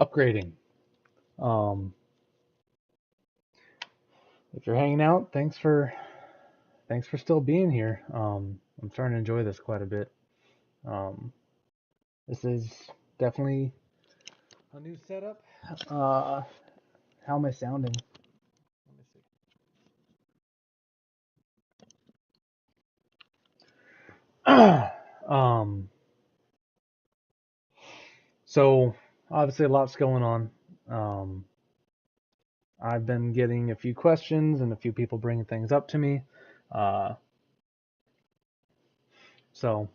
upgrading. Um, if you're hanging out, thanks for still being here. I'm starting to enjoy this quite a bit. Um, this is definitely a new setup. Uh, how am I sounding? Let me see. So obviously a lot's going on. Um, I've been getting a few questions and a few people bringing things up to me. Uh, so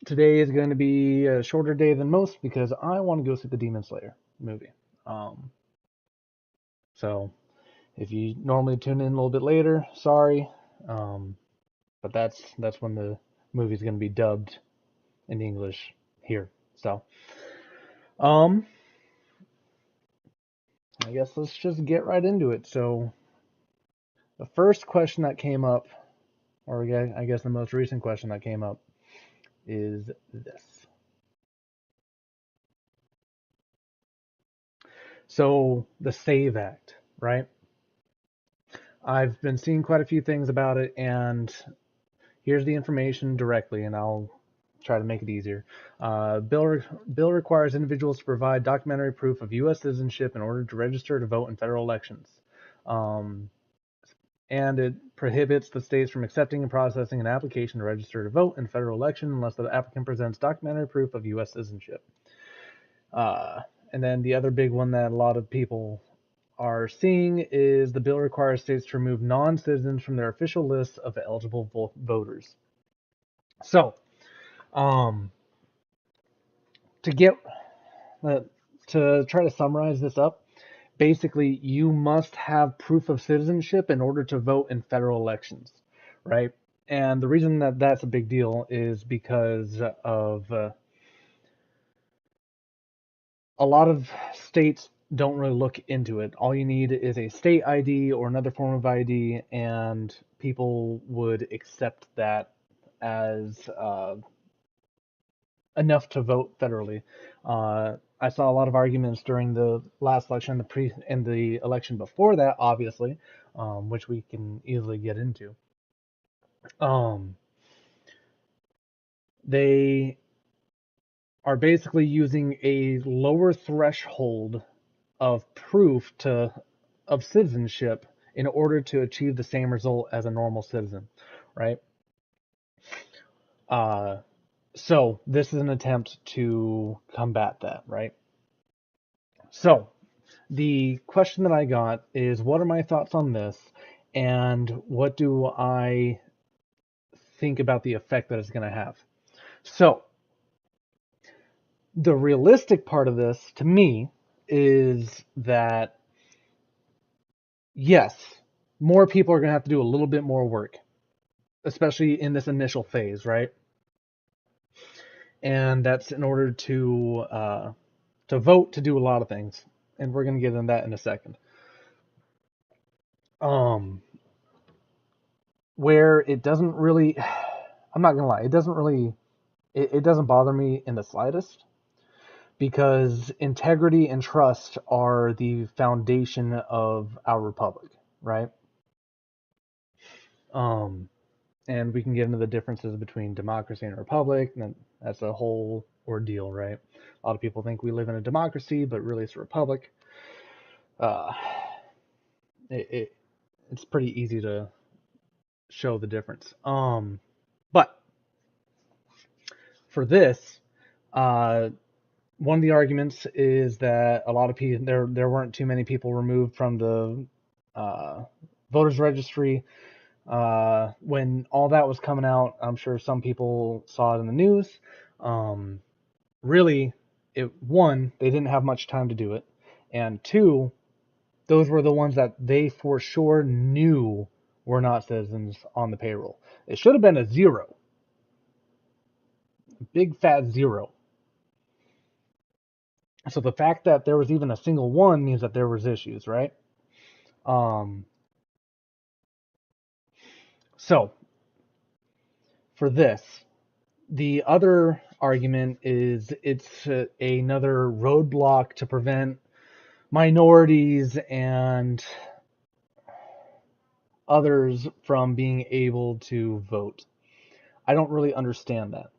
today is going to be a shorter day than most because I want to go see the Demon Slayer movie. Um, so if you normally tune in a little bit later, sorry, um, but that's when the movie's going to be dubbed in English here. So um, I guess let's just get right into it. So the first question that came up, or I guess the most recent question that came up, is this. So the SAVE Act, right? I've been seeing quite a few things about it, and here's the information directly, and I'll try to make it easier. Bill requires individuals to provide documentary proof of U.S. citizenship in order to register to vote in federal elections. Um, and it prohibits the states from accepting and processing an application to register to vote in a federal election unless the applicant presents documentary proof of U.S. citizenship. Uh, and then the other big one that a lot of people are seeing is the bill requires states to remove non-citizens from their official list of eligible voters. So, um, to get uh, to try to summarize this up, basically you must have proof of citizenship in order to vote in federal elections, right? And the reason that that's a big deal is because of a lot of states don't really look into it. All you need is a state ID or another form of ID, and people would accept that as enough to vote federally. I saw a lot of arguments during the last election, and the election before that, obviously, which we can easily get into. Um, they are basically using a lower threshold of proof to of citizenship in order to achieve the same result as a normal citizen, right? Uh, so this is an attempt to combat that, right? So the question that I got is, what are my thoughts on this, and what do I think about the effect that it's going to have? So the realistic part of this, to me, is that yes, more people are going to have to do a little bit more work, especially in this initial phase, right? And that's in order to vote to do a lot of things, and we're going to get into that in a second. Um, where it doesn't really, I'm not gonna lie, it doesn't really, it doesn't bother me in the slightest because integrity and trust are the foundation of our republic, right? Um, and we can get into the differences between democracy and a republic, and that's a whole ordeal, right? A lot of people think we live in a democracy, but really it's a republic. Uh, it, it it's pretty easy to show the difference. But for this, uh, one of the arguments is that a lot of people there weren't too many people removed from the uh, voters registry when all that was coming out. I'm sure some people saw it in the news. Um, really, one, they didn't have much time to do it, and two, those were the ones that they for sure knew were not citizens on the payroll. It should have been a zero, big fat zero. So the fact that there was even a single one means that there was issues, right? Um, so for this, the other argument is it's another roadblock to prevent minorities and others from being able to vote. I don't really understand that,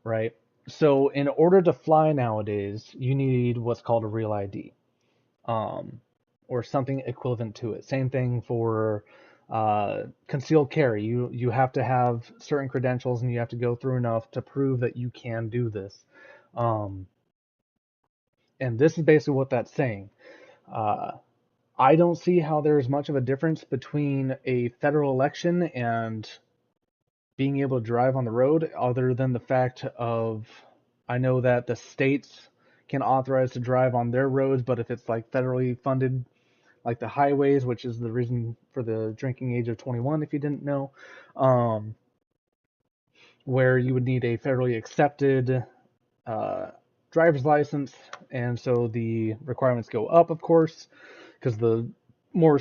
right? So in order to fly nowadays, you need what's called a real ID, um, or something equivalent to it. Same thing for concealed carry. You have to have certain credentials, and you have to go through enough to prove that you can do this. Um, and this is basically what that's saying. Uh, I don't see how there's much of a difference between a federal election and being able to drive on the road, other than the fact of I know that the states can authorize to drive on their roads, but if it's like federally funded, like the highways, which is the reason for the drinking age of 21, if you didn't know, um, where you would need a federally accepted uh, driver's license, and so the requirements go up, of course, because more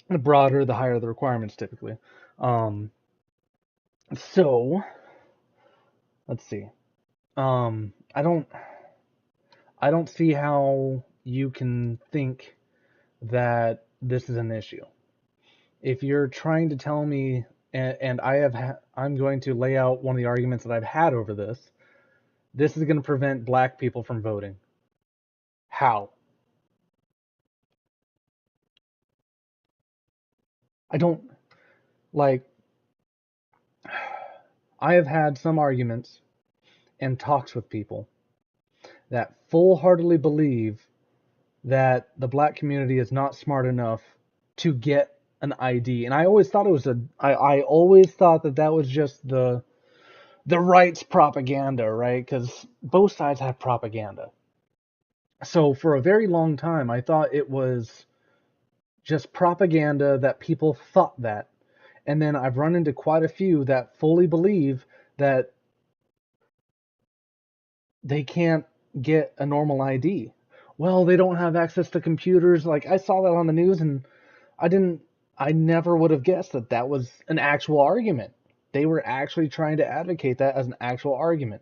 the broader, the higher the requirements typically. Um, so let's see. Um, I don't I don't see how you can think that this is an issue. If you're trying to tell me, and I'm going to lay out one of the arguments that I've had over this. This is going to prevent black people from voting. How? I don't like. I have had some arguments and talks with people that full-heartedly believe that the black community is not smart enough to get an ID. And I always thought it was I always thought that that was just the right's propaganda, right? Because both sides have propaganda. So for a very long time, I thought it was just propaganda that people thought that. And then I've run into quite a few that fully believe that they can't get a normal ID. Well, they don't have access to computers. Like I saw that on the news, and I didn't I never would have guessed that that was an actual argument. They were actually trying to advocate that as an actual argument.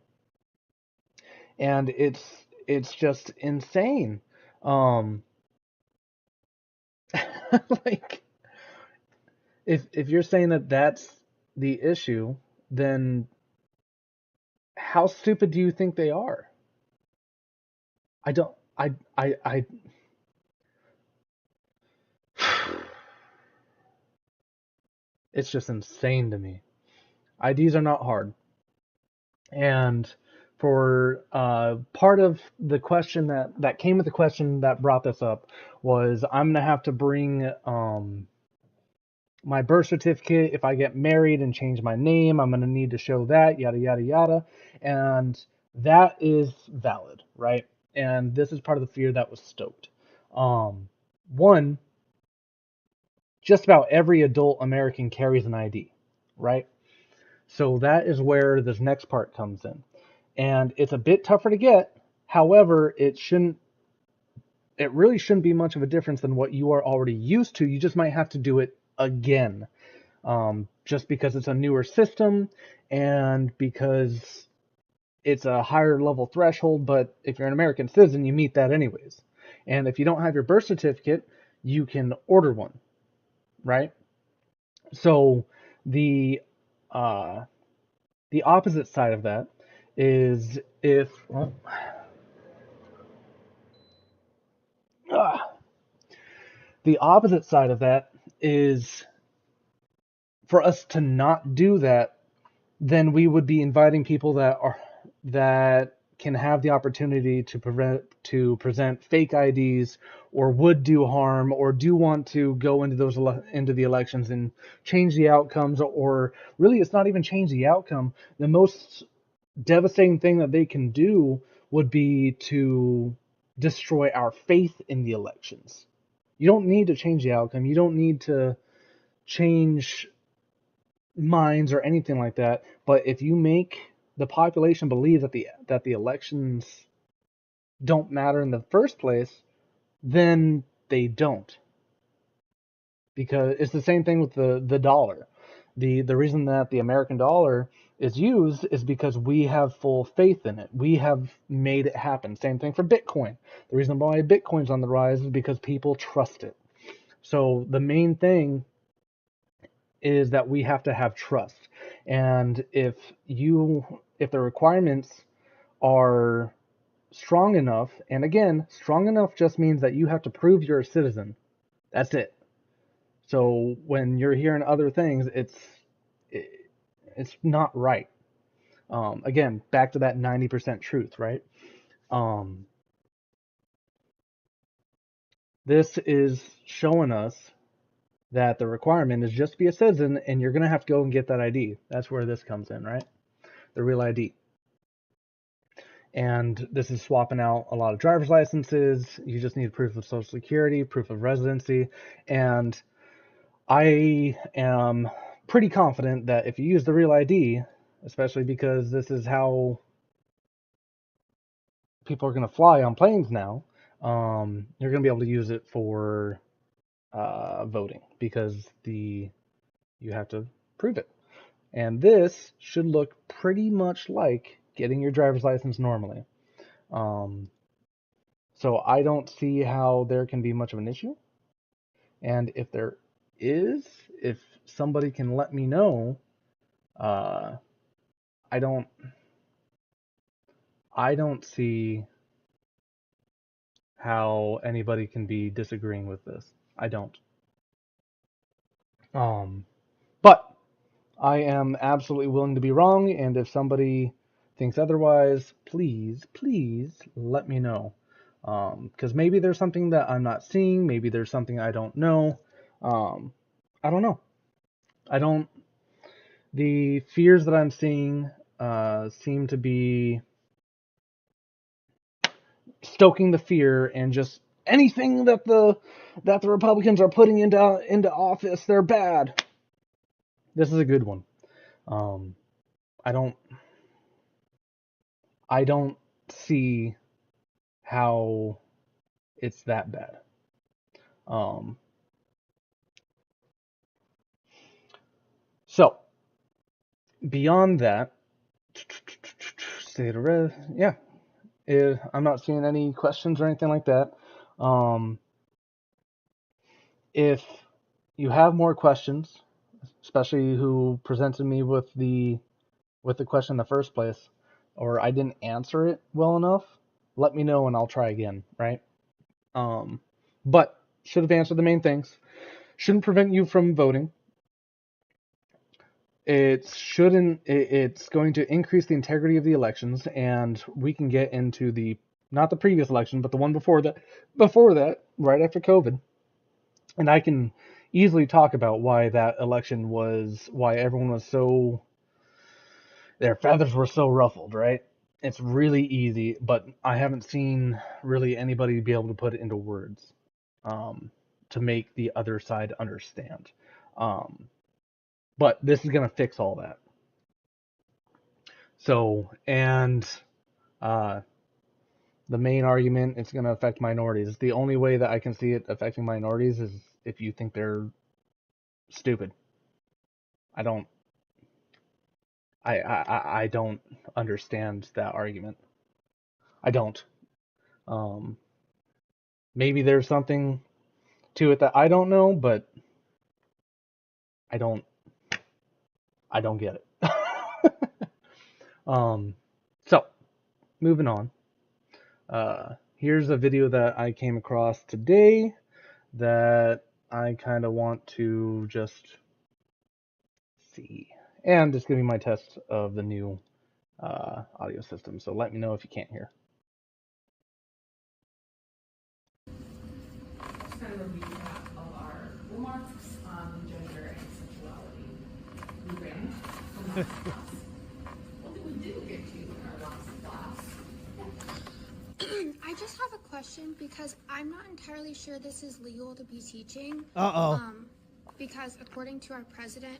And it's just insane. Um like if you're saying that that's the issue, then how stupid do you think they are? I don't I it's just insane to me. IDs are not hard. And for part of the question that came with the question that brought this up was I'm gonna have to bring my birth certificate if I get married and change my name. I'm gonna need to show that, yada yada yada, and that is valid, right? And this is part of the fear that was stoked. One, just about every adult American carries an ID, right? So that is where this next part comes in. And it's a bit tougher to get. However, it really shouldn't be much of a difference than what you are already used to. You just might have to do it again. Just because it's a newer system and because it's a higher level threshold, but if you're an American citizen, you meet that anyways. And if you don't have your birth certificate, you can order one, right? So the uh, the opposite side of that is if well, the opposite side of that is for us to not do that, then we would be inviting people that can have the opportunity to present fake IDs or would do harm or do want to go into into the elections and change the outcomes, or really it's not even change the outcome. The most devastating thing that they can do would be to destroy our faith in the elections. You don't need to change the outcome. You don't need to change minds or anything like that. But if you make the population believe that the elections don't matter in the first place, then they don't. Because it's the same thing with the dollar. The reason that the American dollar is used is because we have full faith in it. We have made it happen. Same thing for Bitcoin. The reason why Bitcoin's on the rise is because people trust it. So the main thing is that we have to have trust. And if the requirements are strong enough, and again, strong enough just means that you have to prove you're a citizen. That's it. So when you're hearing other things, it's not right. Again, back to that 90% truth, right? This is showing us that the requirement is just to be a citizen, and you're going to have to go and get that ID. That's where this comes in, right? The real ID. And this is swapping out a lot of driver's licenses. You just need proof of social security, proof of residency. And I am pretty confident that if you use the real ID, especially because this is how people are going to fly on planes now, you're going to be able to use it for voting because you have to prove it. And this should look pretty much like getting your driver's license normally. So I don't see how there can be much of an issue. And if there is, if somebody can let me know, I don't see how anybody can be disagreeing with this. I don't. But I am absolutely willing to be wrong, and if somebody thinks otherwise, please, please let me know. Because maybe there's something that I'm not seeing, maybe there's something I don't know. I don't know. The fears that I'm seeing seem to be stoking the fear, and just anything that the Republicans are putting into office, they're bad. This is a good one. I don't see how it's that bad. So beyond that, yeah, I'm not seeing any questions or anything like that. If you have more questions, especially who presented me with the question in the first place, or I didn't answer it well enough, let me know and I'll try again, right? But should have answered the main things. Shouldn't prevent you from voting. It's going to increase the integrity of the elections, and we can get into not the previous election, but the one before that, right after COVID. And I can easily talk about why that election why everyone was their feathers were so ruffled, right? It's really easy, but I haven't seen really anybody be able to put it into words to make the other side understand. But this is going to fix all that. So, and the main argument, it's going to affect minorities. The only way that I can see it affecting minorities is if you think they're stupid. I don't I don't understand that argument. I don't. Maybe there's something to it that I don't know, but I don't get it. So moving on. Here's a video that I came across today that I kind of want to just see. And it's going to be my test of the new audio system. So let me know if you can't hear. Just kind of a recap of our remarks on gender and sexuality. We ran from last class. What did we do get to in our last class? I just have a question because I'm not entirely sure this is legal to be teaching. Because according to our president,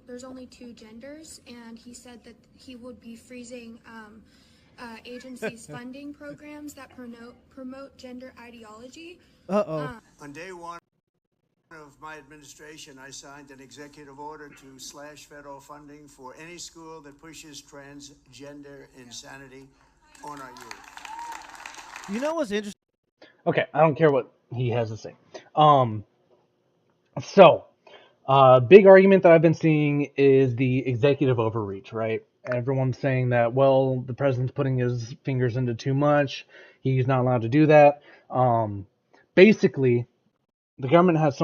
there's only 2 genders, and he said that he would be freezing agencies' funding programs that promote gender ideology. On day 1 of my administration, I signed an executive order to slash federal funding for any school that pushes transgender insanity on our youth. You know what's interesting? Okay, I don't care what he has to say. So, big argument that I've been seeing is the executive overreach, right? Everyone's saying that, well, the president's putting his fingers into too much. He's not allowed to do that. Basically, the government has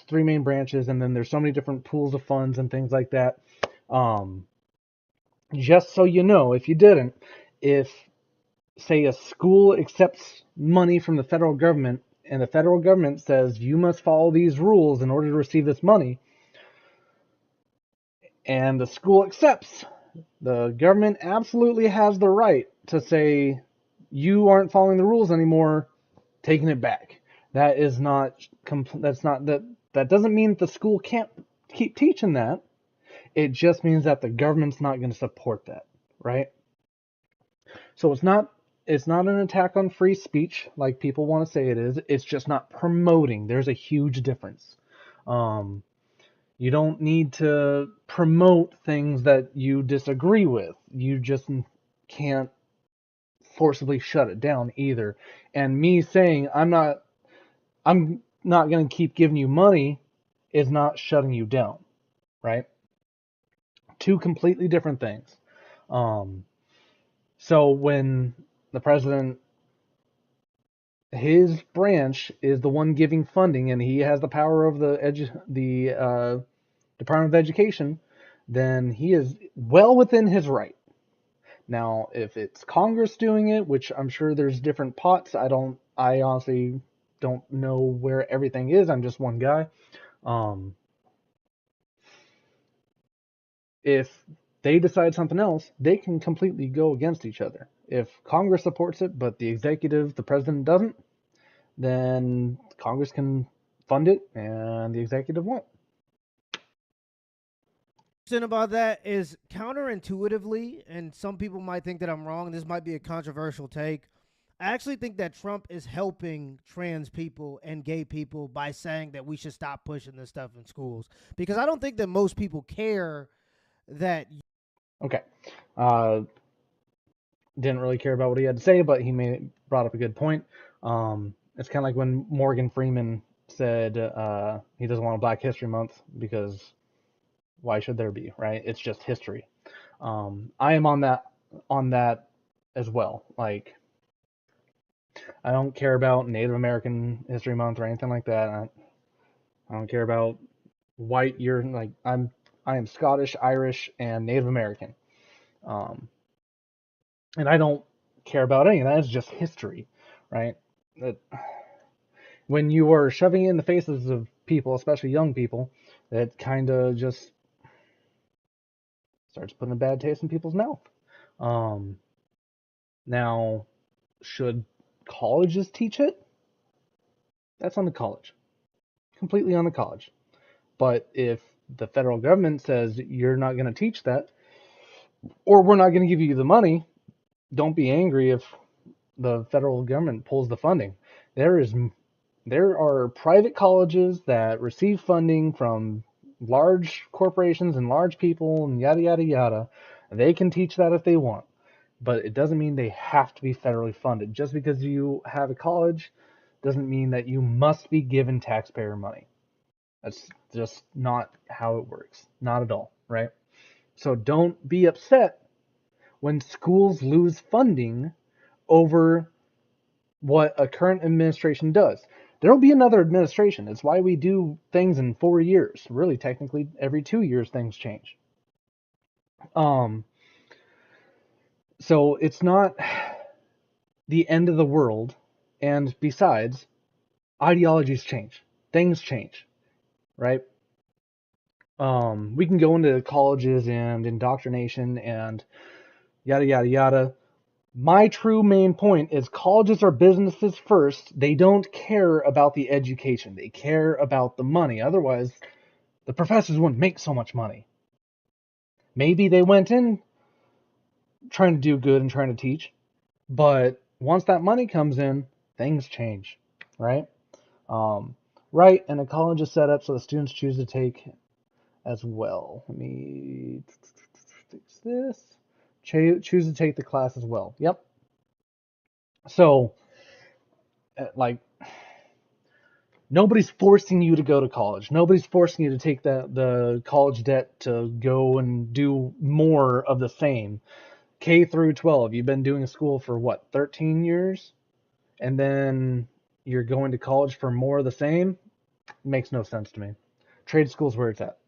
three main branches, and then there's so many different pools of funds and things like that. Just so you know, if you didn't, if say a school accepts money from the federal government and the federal government says you must follow these rules in order to receive this money, and the school accepts, the government absolutely has the right to say you aren't following the rules anymore, taking it back. That is not that doesn't mean that the school can't keep teaching that. It just means that the government's not going to support that, right? So it's not an attack on free speech like people want to say it is. It's just not promoting. There's a huge difference. You don't need to promote things that you disagree with. You just can't forcibly shut it down either. And me saying I'm not going to keep giving you money is not shutting you down, right? Two completely different things. So when the president, his branch is the one giving funding, and he has the power of the Department of Education, then he is well within his right. Now, if it's Congress doing it, which I'm sure there's different pots, I honestly don't know where everything is. I'm just one guy. If they decide something else, they can completely go against each other. If Congress supports it, but the executive, the president doesn't, then Congress can fund it and the executive won't. About that is counterintuitively, and some people might think that I'm wrong. This might be a controversial take. I actually think that Trump is helping trans people and gay people by saying that we should stop pushing this stuff in schools, because I don't think that most people care that. Okay. Didn't really care about what he had to say, but he brought up a good point. It's kind of like when Morgan Freeman said he doesn't want a Black History Month because why should there be, right? It's just history. I am on that as well. Like, I don't care about Native American History Month or anything like that. I don't care about white. I am Scottish, Irish, and Native American. Um, and I don't care about any of that. It's just history, right? That when you are shoving it in the faces of people, especially young people, that kind of just starts putting a bad taste in people's mouth. Um, Now, should colleges teach it? That's on the college, completely on the college. But if the federal government says you're not going to teach that, or we're not going to give you the money, don't be angry if the federal government pulls the funding. There is there are private colleges that receive funding from large corporations and large people and yada yada yada. They can teach that if they want, but it doesn't mean they have to be federally funded. Just because you have a college doesn't mean that you must be given taxpayer money. That's just not how it works. Not at all, right? So don't be upset when schools lose funding over what a current administration does. There will be another administration. It's why we do things in 4 years. Really, technically, every 2 years things change. Um, so it's not the end of the world. And besides, ideologies change. Things change, right? We can go into colleges and indoctrination and yada yada yada. My true main point is colleges are businesses first. They don't care about the education. They care about the money. Otherwise, the professors wouldn't make so much money. Maybe they went in trying to do good and trying to teach, but once that money comes in, things change, right? Right, and a college is set up so the students choose to take as well. Let me fix this. Choose to take the class as well. Yep. So, like, nobody's forcing you to go to college. Nobody's forcing you to take the college debt to go and do more of the same. K through 12, you've been doing school for what, 13 years? And then you're going to college for more of the same? Makes no sense to me. Trade school's where it's at.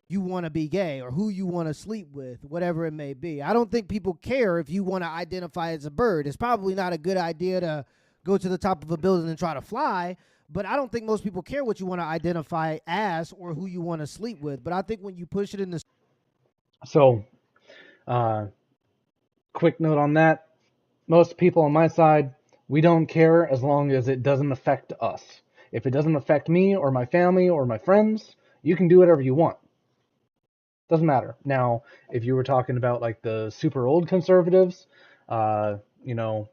You want to be gay or who you want to sleep with, whatever it may be. I don't think people care if you want to identify as a bird. It's probably not a good idea to go to the top of a building and try to fly, but I don't think most people care what you want to identify as or who you want to sleep with. But I think when you push it in the So, uh, quick note on that. Most people on my side, we don't care as long as it doesn't affect us. If it doesn't affect me or my family or my friends, you can do whatever you want. Doesn't matter. Now, if you were talking about like the super old conservatives, you know,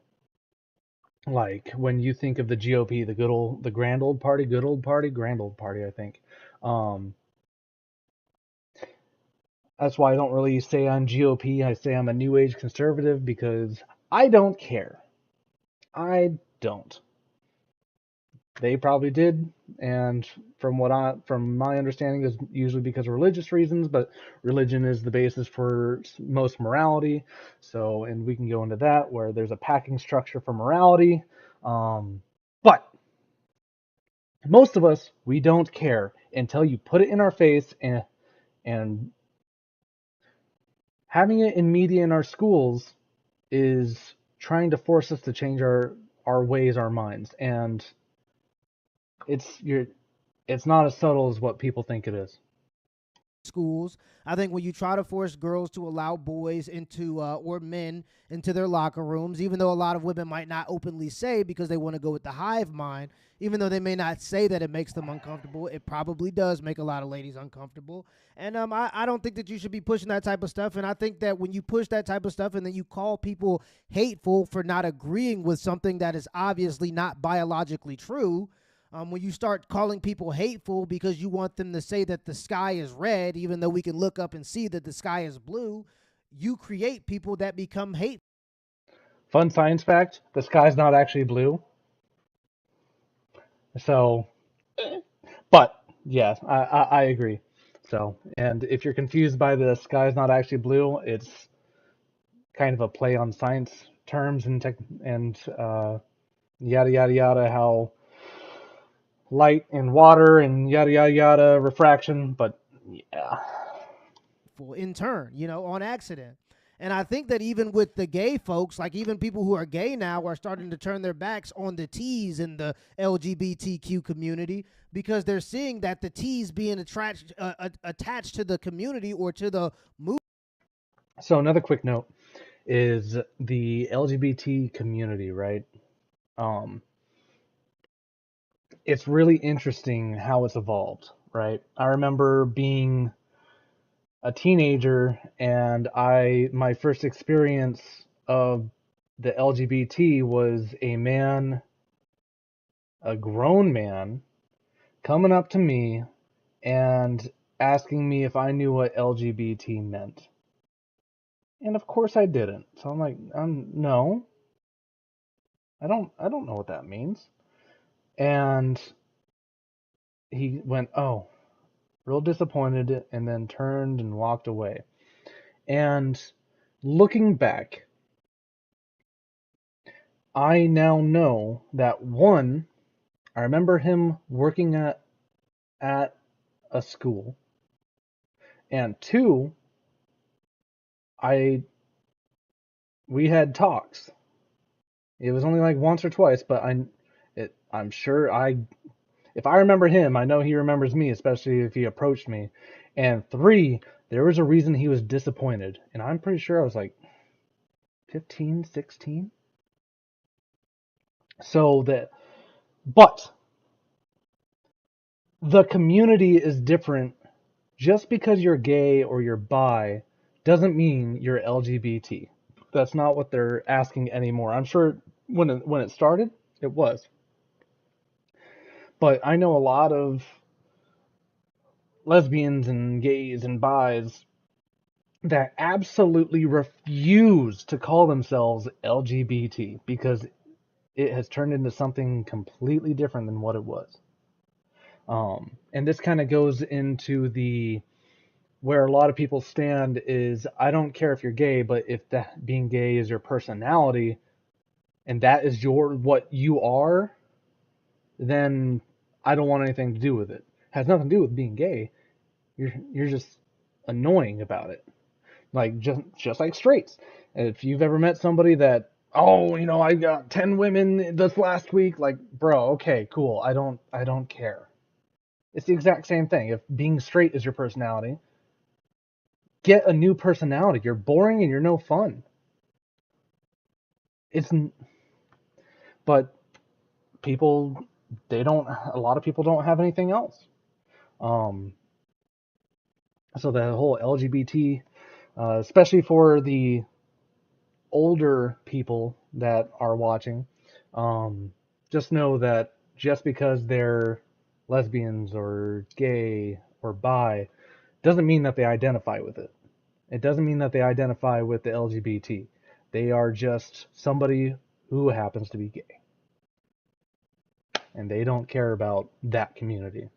like when you think of the GOP, the grand old party, grand old party, I think. Um, that's why I don't really say I'm GOP. I say I'm a new age conservative because I don't care. I don't. They probably did, and from my understanding, is usually because of religious reasons. But religion is the basis for most morality. So, and we can go into that where there's a packing structure for morality. But most of us, we don't care until you put it in our face, and having it in media in our schools is trying to force us to change our ways, our minds, and it's you're it's not as subtle as what people think it is. schools. I think when you try to force girls to allow boys into or men into their locker rooms, even though a lot of women might not openly say because they want to go with the hive mind, even though they may not say that it makes them uncomfortable, it probably does make a lot of ladies uncomfortable. And I don't think that you should be pushing that type of stuff. And I think that when you push that type of stuff and then you call people hateful for not agreeing with something that is obviously not biologically true, when you start calling people hateful because you want them to say that the sky is red, even though we can look up and see that the sky is blue, you create people that become hateful. Fun science fact: the sky's not actually blue. So, but yeah, I agree. So, and if you're confused by the sky's not actually blue, it's kind of a play on science terms and tech and yada yada yada, how light and water and yada yada yada refraction. But yeah, In turn, on accident. And I think that even with the gay folks, like even people who are gay now are starting to turn their backs on the T's in the LGBTQ community because they're seeing that the T's being attached to the community or to the movement. so another quick note is the LGBT community, right? Um, it's really interesting how it's evolved, right? I remember being a teenager and my first experience of the LGBT was a grown man coming up to me and asking me if I knew what LGBT meant. And of course I didn't. So I'm like, no, I don't know what that means. And he went, oh, real disappointed, and then turned and walked away. And looking back, I now know that one, I remember him working at a school, and two, I we had talks. It was only like once or twice, but I'm sure if I remember him, I know he remembers me, especially if he approached me. And three, there was a reason he was disappointed, and I'm pretty sure I was like 15, 16. So that, but the community is different. Just because you're gay or you're bi doesn't mean you're LGBT. That's not what they're asking anymore. I'm sure when it started, it was. But I know a lot of lesbians and gays and bis that absolutely refuse to call themselves LGBT because it has turned into something completely different than what it was. And this kind of goes into the where a lot of people stand is I don't care if you're gay, but if that being gay is your personality and that is what you are, then I don't want anything to do with it. It has nothing to do with being gay. You're just annoying about it. Like just like straights. If you've ever met somebody that, oh, I got 10 women this last week, like, bro, okay, cool. I don't care. It's the exact same thing. If being straight is your personality, get a new personality. You're boring and you're no fun. It's but people a lot of people don't have anything else. Um so the whole LGBT, especially for the older people that are watching, just know that just because they're lesbians or gay or bi doesn't mean that they identify with it. It doesn't mean that they identify with the LGBT. They are just somebody who happens to be gay. And they don't care about that community.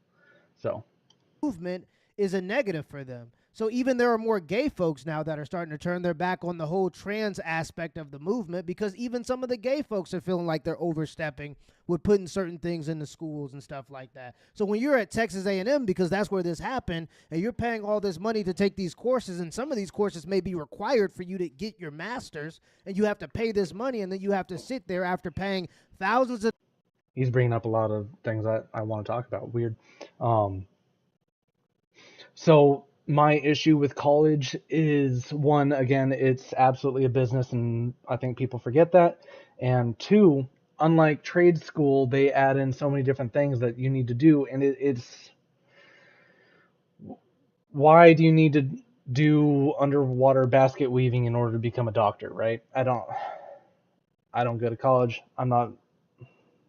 So, movement is a negative for them. So even there are more gay folks now that are starting to turn their back on the whole trans aspect of the movement because even some of the gay folks are feeling like they're overstepping with putting certain things in the schools and stuff like that. So when you're at Texas A&M, because that's where this happened, and you're paying all this money to take these courses, and some of these courses may be required for you to get your master's, and you have to pay this money, and then you have to sit there after paying thousands of he's bringing up a lot of things that I want to talk about. Weird. So my issue with college is one, again, it's absolutely a business, and I think people forget that. And two, unlike trade school, they add in so many different things that you need to do, and it's why do you need to do underwater basket weaving in order to become a doctor, right? I don't go to college. I'm not.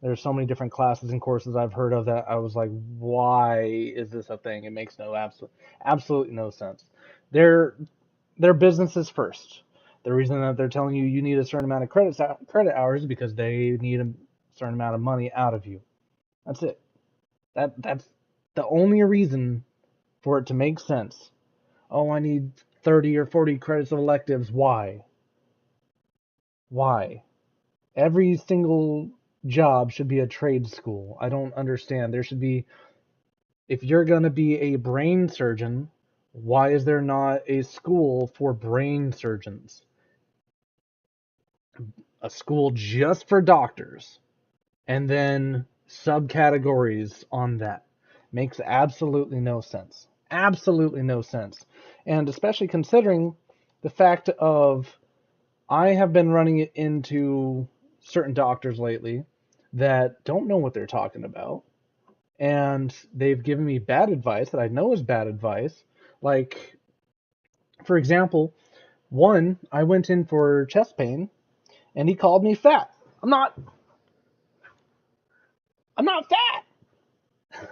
There's so many different classes and courses I've heard of that I was like, why is this a thing? It makes absolutely no sense. They're businesses first. The reason that they're telling you need a certain amount of credit hours is because they need a certain amount of money out of you. That's it. That's the only reason for it to make sense. Oh, I need 30 or 40 credits of electives. Why? Why? Every single job should be a trade school. I don't understand. There should be, if you're going to be a brain surgeon, why is there not a school for brain surgeons? A school just for doctors, and then subcategories on that. Makes absolutely no sense. Absolutely no sense. And especially considering the fact of I have been running it into certain doctors lately that don't know what they're talking about. And they've given me bad advice that I know is bad advice. Like, for example, one, I went in for chest pain and he called me fat. I'm not fat.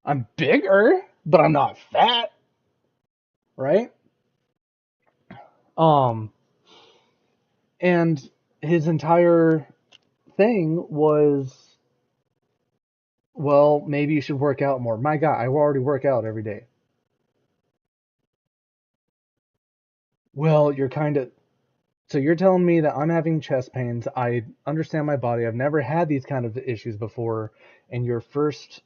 I'm bigger, but I'm not fat, right? Um, and his entire thing was, well, maybe you should work out more. My God, I already work out every day. Well, so you're telling me that I'm having chest pains. I understand my body. I've never had these kind of issues before. And your first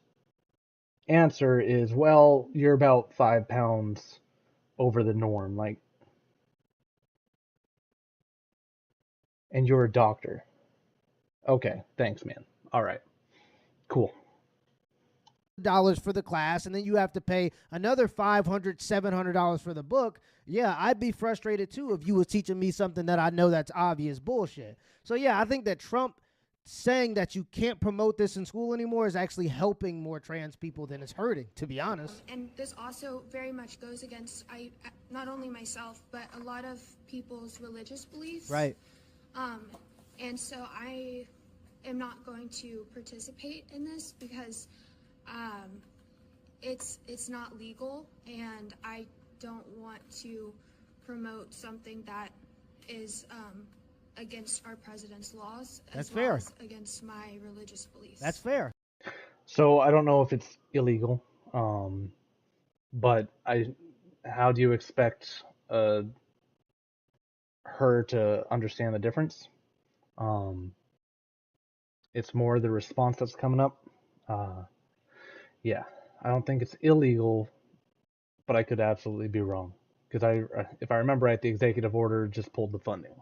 answer is, well, you're about 5 pounds over the norm. Like, and you're a doctor. Okay, thanks, man. All right, cool. dollars for the class, and then you have to pay another $500, $700 for the book. Yeah, I'd be frustrated too if you was teaching me something that I know that's obvious bullshit. So yeah, I think that Trump saying that you can't promote this in school anymore is actually helping more trans people than it's hurting, to be honest. And this also very much goes against not only myself, but a lot of people's religious beliefs. Right. And so am not going to participate in this because it's not legal, and I don't want to promote something that is against our president's laws. That's as well fair. as against my religious beliefs. That's fair. So I don't know if it's illegal, but how do you expect her to understand the difference? It's more the response that's coming up. Yeah, I don't think it's illegal, but I could absolutely be wrong because if I remember right, the executive order just pulled the funding.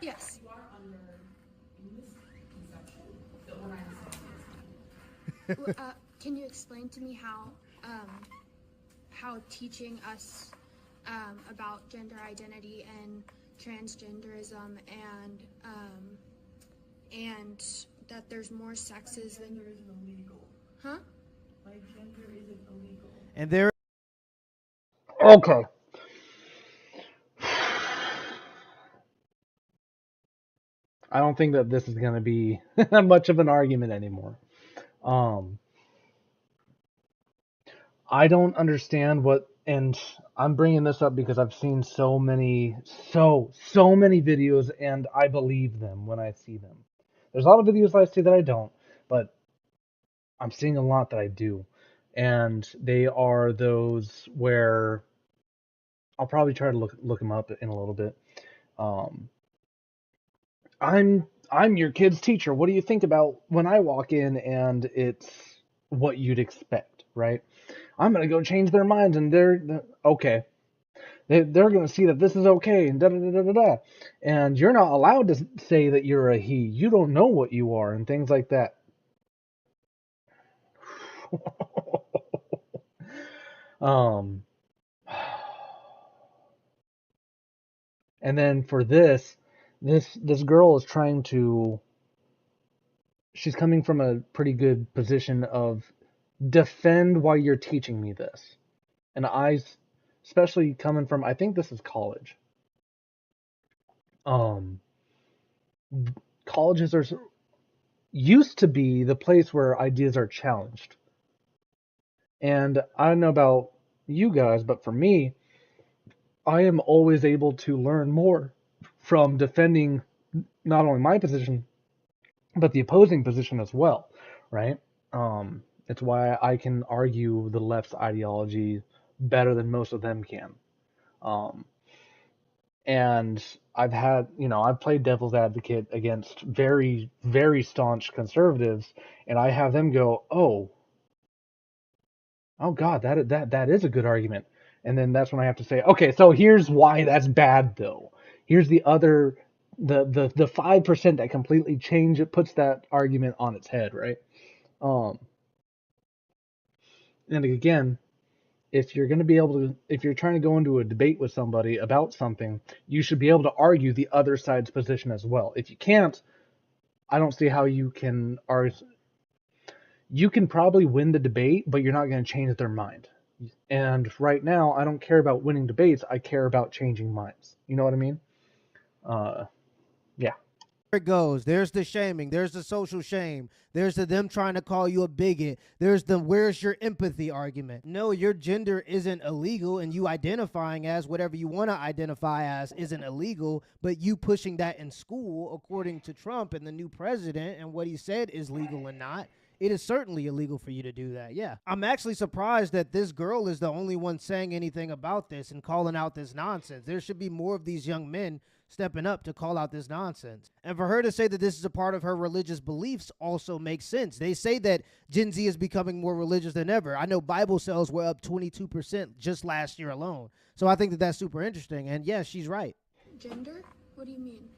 Yes. You are under misconception that what I'm saying is Can you explain to me how teaching us about gender identity and transgenderism and that there's more sexes than gender isn't illegal. Huh? My gender isn't illegal. And there Okay. I don't think that this is going to be much of an argument anymore. I don't understand and I'm bringing this up because I've seen so many videos, and I believe them when I see them. There's a lot of videos I see that I don't, but I'm seeing a lot that I do. And they are those where I'll probably try to look them up in a little bit. Um, I'm your kid's teacher. What do you think about when I walk in and it's what you'd expect, right? I'm gonna go change their minds, and they're okay. They're gonna see that this is okay, and da da da da da da. And you're not allowed to say that you're a he. You don't know what you are, and things like that. um, and then for this girl is trying to. She's coming from a pretty good position of defend why you're teaching me this. And especially coming from, I think this is college. Um, Colleges are used to be the place where ideas are challenged. And I don't know about you guys, but for me, I am always able to learn more from defending not only my position, but the opposing position as well, right? It's why I can argue the left's ideology better than most of them can. Um, and I've played devil's advocate against very, very staunch conservatives, and I have them go, oh God, that is a good argument. And then that's when I have to say, okay, so here's why that's bad though. Here's the other, the 5% that completely puts that argument on its head, right? Um, and again, if you're trying to go into a debate with somebody about something, you should be able to argue the other side's position as well. If you can't, I don't see how you can argue. You can probably win the debate, but you're not going to change their mind. And right now, I don't care about winning debates. I care about changing minds. You know what I mean? Yeah. it goes. There's the shaming. There's the social shame. There's the them trying to call you a bigot. There's the where's your empathy argument. No, your gender isn't illegal, and you identifying as whatever you want to identify as isn't illegal, but you pushing that in school, according to Trump and the new president and what he said is legal and not, it is certainly illegal for you to do that. Yeah. I'm actually surprised that this girl is the only one saying anything about this and calling out this nonsense. There should be more of these young men stepping up to call out this nonsense. And for her to say that this is a part of her religious beliefs also makes sense. They say that Gen Z is becoming more religious than ever. I know Bible sales were up 22% just last year alone. So I think that that's super interesting. And yeah, she's right. Gender? What do you mean?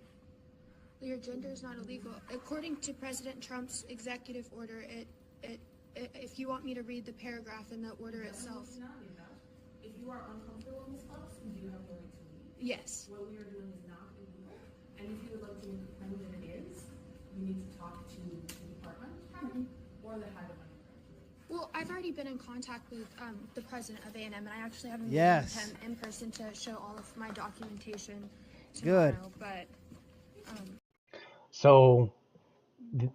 Your gender is not illegal. According to President Trump's executive order, if you want me to read the paragraph in the order itself. It's not enough. If you are uncomfortable in this class, you do have the right to leave. Yes. What we are doing is not illegal. And if you would like to make a claim that it is, you need to talk to the department head or the head of undergraduate. Well, I I've already been in contact with the president of A&M, and I actually have a meeting Yes. with him in person to show all of my documentation Good. tomorrow. But So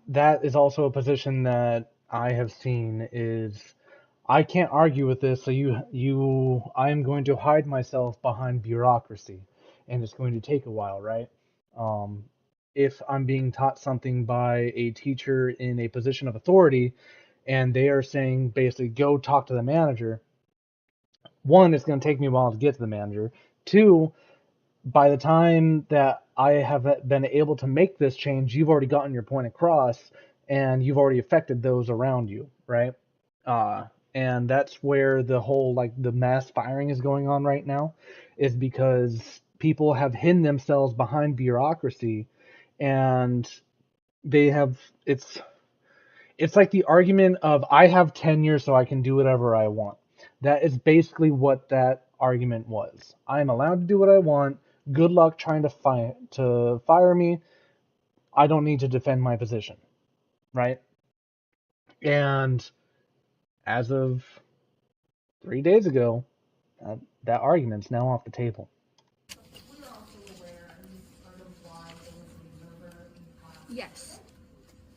that is also a position that I have seen is I can't argue with this, so I'm going to hide myself behind bureaucracy, and it's going to take a while, right? Um, if I'm being taught something by a teacher in a position of authority, and they are saying basically go talk to the manager, one, it's going to take me a while to get to the manager. Two, by the time that I have been able to make this change, you've already gotten your point across and you've already affected those around you, right? Uh, and that's where the whole like the mass firing is going on right now, is because people have hidden themselves behind bureaucracy, and they have it's like the argument of I have tenure so I can do whatever I want. That is basically what that argument was. I am allowed to do what I want. Good luck trying to fire me. I don't need to defend my position, right? And as of 3 days ago, that argument's now off the table. We are also aware, and this is part of why there was a murder in class. yes,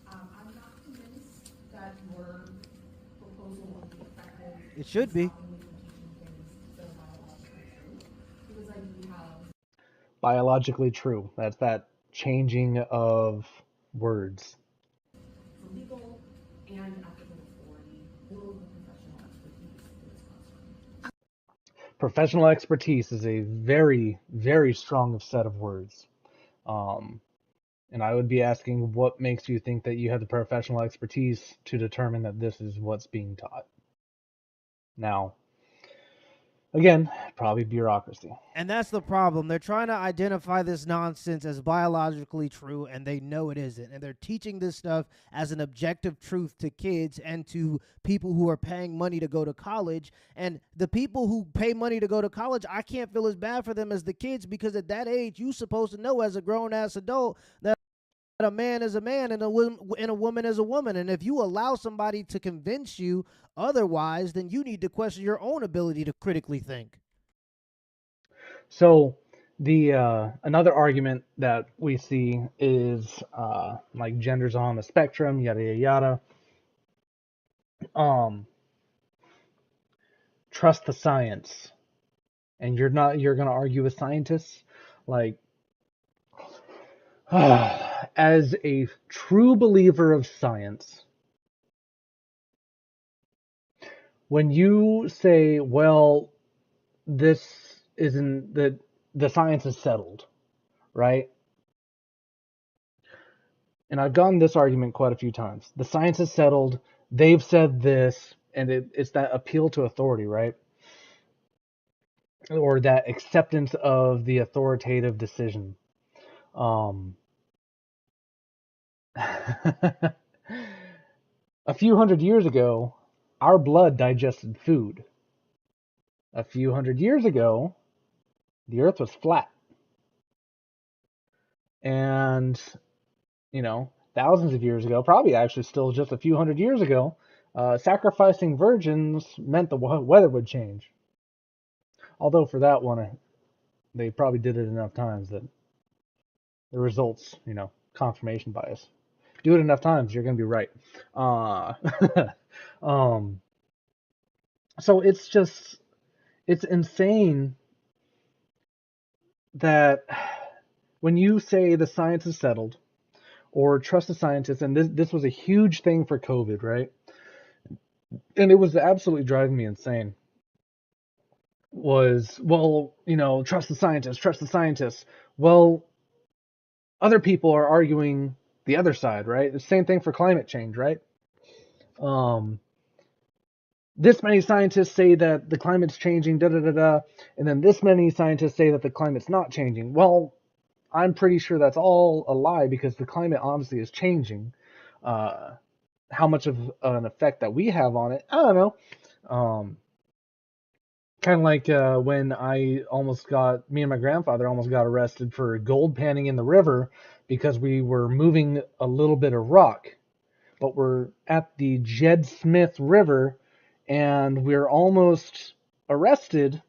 I'm not convinced that your proposal would be effective. It should be. Stopping you from teaching things that are biologically true. Because like we have Biologically true. That's that changing of words. the legal and ethical authority, build the professional expertise in this classroom. Professional expertise is a very, very strong set of words. Um, and I would be asking what makes you think that you have the professional expertise to determine that this is what's being taught. Now, again, probably bureaucracy. And that's the problem. They're trying to identify this nonsense as biologically true, and they know it isn't. And they're teaching this stuff as an objective truth to kids and to people who are paying money to go to college. And the people who pay money to go to college, I can't feel as bad for them as the kids, because at that age, you're supposed to know as a grown-ass adult that a man is a man and a woman is a woman. And if you allow somebody to convince you otherwise, then you need to question your own ability to critically think. So the another argument that we see is like genders on the spectrum, yada yada yada. Trust the science, and you're gonna argue with scientists, like as a true believer of science, when you say, well, this isn't the science is settled, right? And I've gotten this argument quite a few times. The science is settled. They've said this, and it's that appeal to authority, right? Or that acceptance of the authoritative decision. Um, a few hundred years ago, our blood digested food. A few hundred years ago, the earth was flat. And, thousands of years ago, probably actually still just a few hundred years ago, sacrificing virgins meant the weather would change. Although for that one, they probably did it enough times that the results, confirmation bias. Do it enough times, you're going to be right. Um, so it's insane that when you say the science is settled or trust the scientists, and this was a huge thing for COVID, right? And it was absolutely driving me insane. Was, well, trust the scientists, trust the scientists. Well, other people are arguing the other side, right? The same thing for climate change, right? This many scientists say that the climate's changing, da da da da, and then this many scientists say that the climate's not changing. Well, I'm pretty sure that's all a lie, because the climate obviously is changing. How much of an effect that we have on it, I don't know. Kind of like when me and my grandfather almost got arrested for gold panning in the river because we were moving a little bit of rock, but we're at the Jed Smith River and we're almost arrested.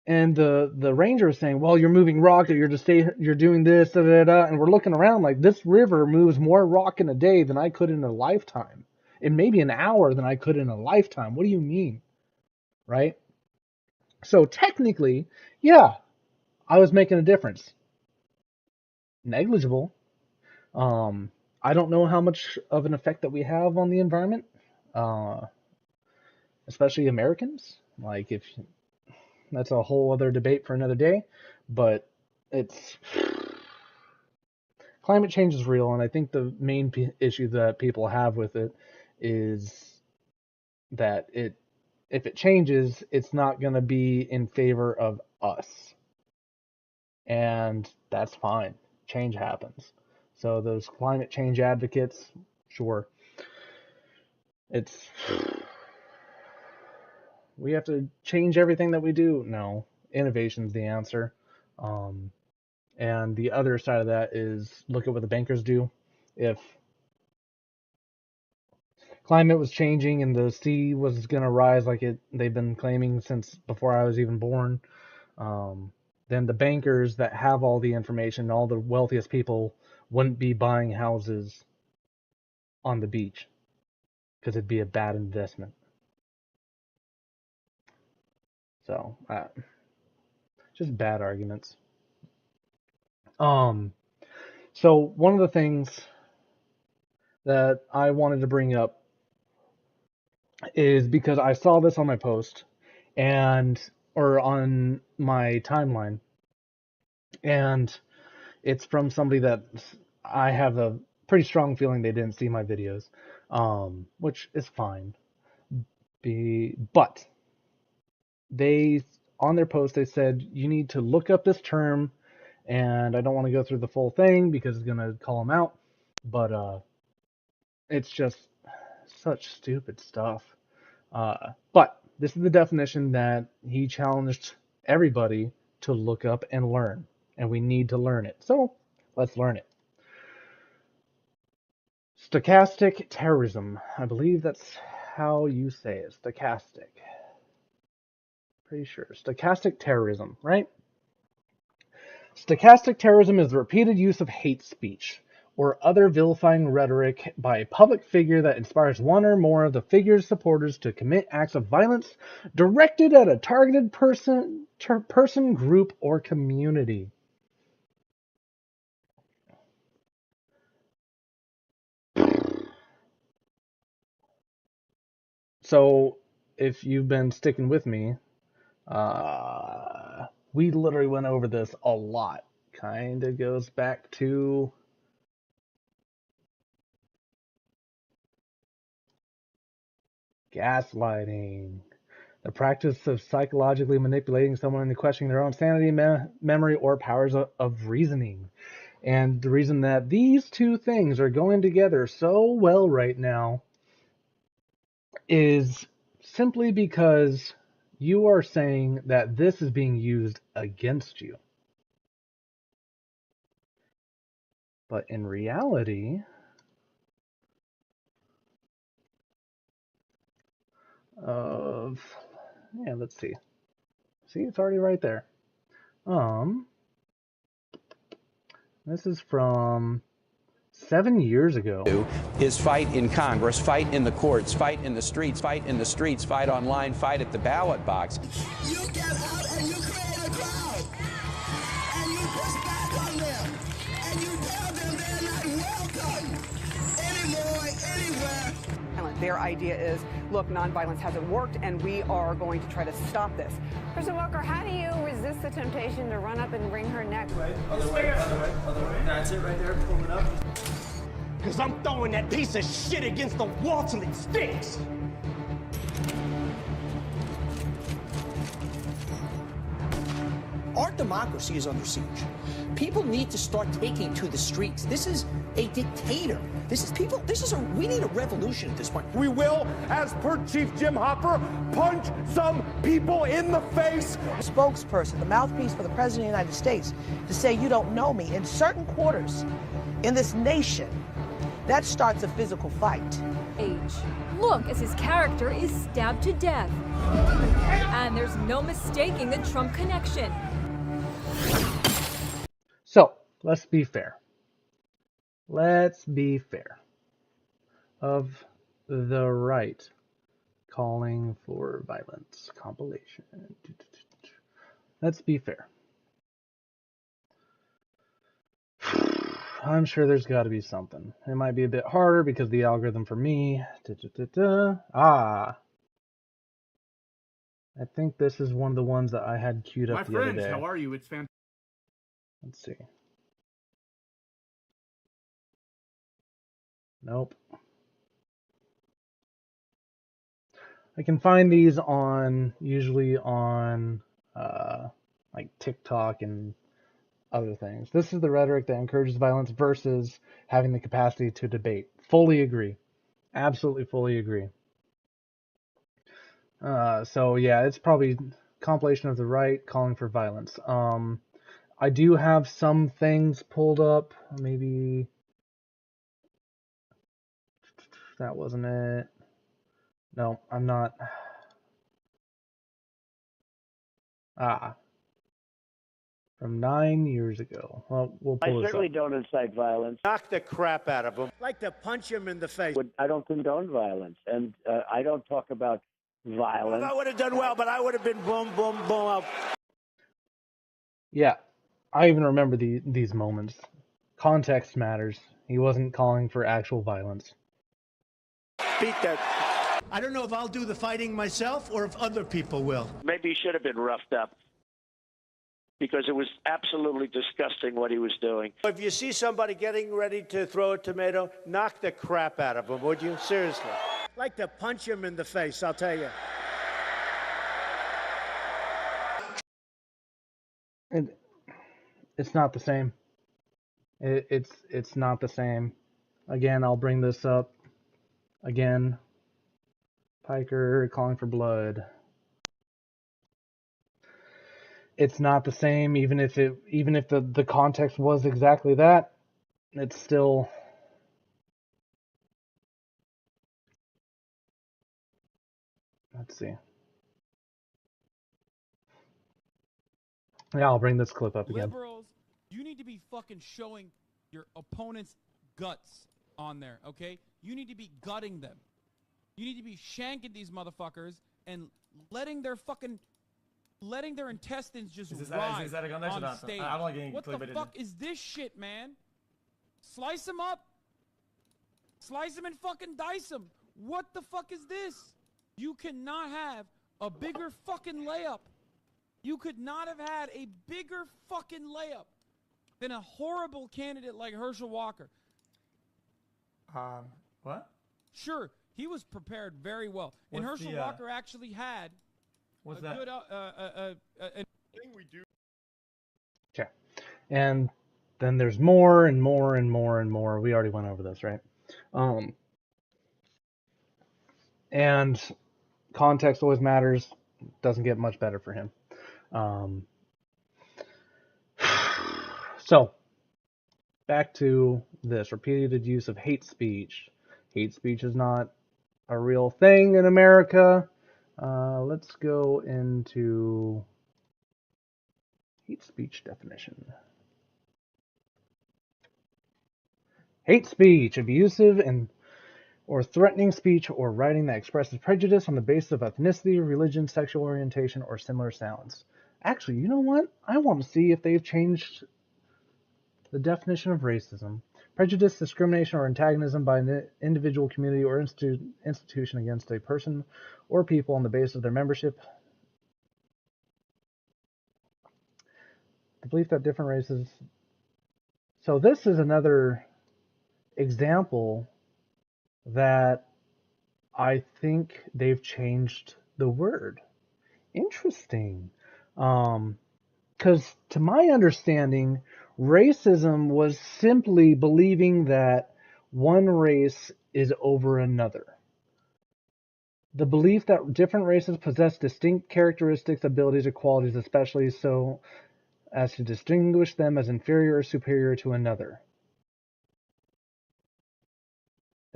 And the ranger is saying, well, you're moving rock, or you're doing this, da, da, da. And we're looking around like, this river moves more rock in a day than I could in a lifetime. And maybe an hour than I could in a lifetime. What do you mean? Right? So technically, yeah, I was making a difference. Negligible. I don't know how much of an effect that we have on the environment, especially Americans. Like, if that's a whole other debate for another day, but it's climate change is real, and I think the main issue that people have with it is that if it changes, it's not going to be in favor of us, and that's fine. Change happens. So those climate change advocates, sure, it's we have to change everything that we do. No, innovation's the answer. And the other side of that is look at what the bankers do. If climate was changing and the sea was going to rise like they've been claiming since before I was even born, then the bankers that have all the information, all the wealthiest people, wouldn't be buying houses on the beach because it'd be a bad investment. So, just bad arguments. So one of the things that I wanted to bring up is because I saw this on my post or on my timeline, and it's from somebody that I have a pretty strong feeling they didn't see my videos, which is fine. But they, on their post, they said you need to look up this term, and I don't want to go through the full thing because it's gonna call them out, but it's just such stupid stuff. But this is the definition that he challenged everybody to look up and learn, and we need to learn it. So let's learn it. Stochastic terrorism. I believe that's how you say it. Stochastic. Pretty sure. Stochastic terrorism, right? Stochastic terrorism is the repeated use of hate speech or other vilifying rhetoric by a public figure that inspires one or more of the figure's supporters to commit acts of violence directed at a targeted person, group, or community. So, if you've been sticking with me, we literally went over this a lot. Kind of goes back to gaslighting, the practice of psychologically manipulating someone into questioning their own sanity, memory, or powers of reasoning. And the reason that these two things are going together so well right now is simply because you are saying that this is being used against you. But in reality, let's see. See, it's already right there. This is from 7 years ago. Is fight in Congress, fight in the courts, fight in the streets, fight online, fight at the ballot box. You get out and you create a crowd, and you push back on them, and you tell them they're not welcome anymore, anywhere. Their idea is, look, nonviolence hasn't worked, and we are going to try to stop this. President Walker, how do you resist the temptation to run up and wring her neck? Right, other way. That's it right there, pull it up. Because I'm throwing that piece of shit against the wall till it sticks. Our democracy is under siege. People need to start taking to the streets. This is a dictator. We need a revolution at this point. We will, as per Chief Jim Hopper, punch some people in the face. Spokesperson, the mouthpiece for the President of the United States, to say you don't know me in certain quarters in this nation, that starts a physical fight. Look, as his character is stabbed to death. And there's no mistaking the Trump connection. So, let's be fair. Let's be fair. Of the right calling for violence compilation. Let's be fair. I'm sure there's got to be something. It might be a bit harder because the algorithm for me. I think this is one of the ones that I had queued up the other day. My friends, how are you? It's fantastic. Let's see. Nope. I can find these usually on like TikTok and other things. This is the rhetoric that encourages violence versus having the capacity to debate. Fully agree. Absolutely fully agree. So yeah, it's probably compilation of the right calling for violence. I do have some things pulled up. Maybe that wasn't it. No, I'm not. From 9 years ago. Well, we'll pull I this certainly up. don't incite violence. Knock the crap out of him. Like to punch him in the face. I don't condone violence, and I don't talk about violence. I would have done well, but I would have been boom, boom, boom. Yeah, I even remember these moments. Context matters. He wasn't calling for actual violence. Beat that. I don't know if I'll do the fighting myself or if other people will. Maybe he should have been roughed up, because it was absolutely disgusting what he was doing. If you see somebody getting ready to throw a tomato, knock the crap out of him, would you? Seriously. Like to punch him in the face, I'll tell you. And it's not the same. It's not the same. Again, I'll bring this up. Again, Piker calling for blood. It's not the same, even if the context was exactly that. It's still. Let's see. Yeah, I'll bring this clip up again. Liberals, you need to be fucking showing your opponent's guts on there, okay? You need to be gutting them. You need to be shanking these motherfuckers and letting their intestines just rise on stage. What the fuck is this shit, man? Slice them up. Slice them and fucking dice them. What the fuck is this? You cannot have a bigger fucking layup. You could not have had a bigger fucking layup than a horrible candidate like Herschel Walker. What? Sure, he was prepared very well. And Herschel Walker actually had what's a that? good thing we do. Okay. And then there's more and more and more and more. We already went over this, right? And context always matters. Doesn't get much better for him. So, back to this repeated use of hate speech. Hate speech is not a real thing in America. Let's go into hate speech definition. Hate speech, abusive or threatening speech or writing that expresses prejudice on the basis of ethnicity, religion, sexual orientation, or similar sounds. Actually, you know what? I want to see if they've changed the definition of racism. Prejudice, discrimination, or antagonism by an individual, community, or institution against a person or people on the basis of their membership. The belief that different races... So this is another example that I think they've changed the word. Interesting. Because to my understanding, racism was simply believing that one race is over another. The belief that different races possess distinct characteristics, abilities, or qualities, especially so as to distinguish them as inferior or superior to another.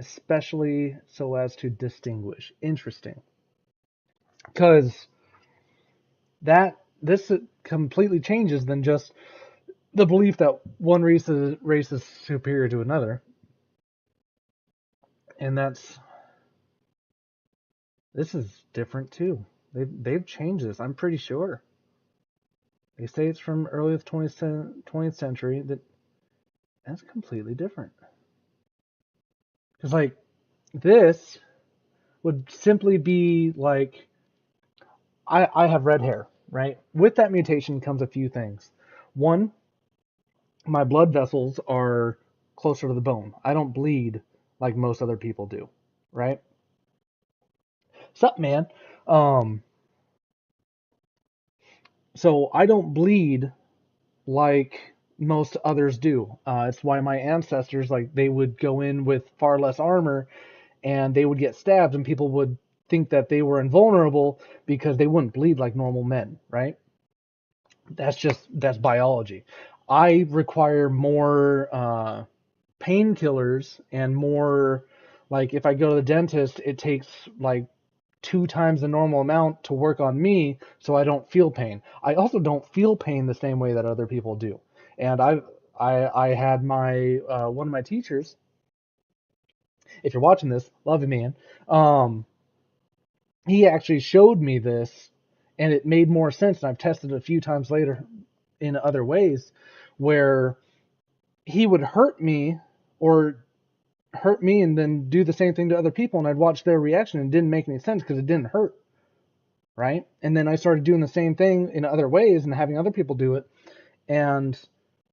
especially so as to distinguish. Interesting. Because this completely changes than just the belief that one race is superior to another. And this is different too. They've changed this, I'm pretty sure. They say it's from early 20th century. That's completely different. Because, like, this would simply be like, I have red hair, right? With that mutation comes a few things. One, my blood vessels are closer to the bone. I don't bleed like most other people do, right? Sup, man? So I don't bleed like most others do. It's why my ancestors, like, they would go in with far less armor and they would get stabbed and people would think that they were invulnerable because they wouldn't bleed like normal men, right? That's biology. I require more painkillers and more, like, if I go to the dentist, it takes like 2 times the normal amount to work on me so I don't feel pain. I also don't feel pain the same way that other people do. And I had my one of my teachers, if you're watching this, love you, man. He actually showed me this and it made more sense, and I've tested it a few times later in other ways where he would hurt me and then do the same thing to other people, and I'd watch their reaction and it didn't make any sense because it didn't hurt, right? And then I started doing the same thing in other ways and having other people do it, and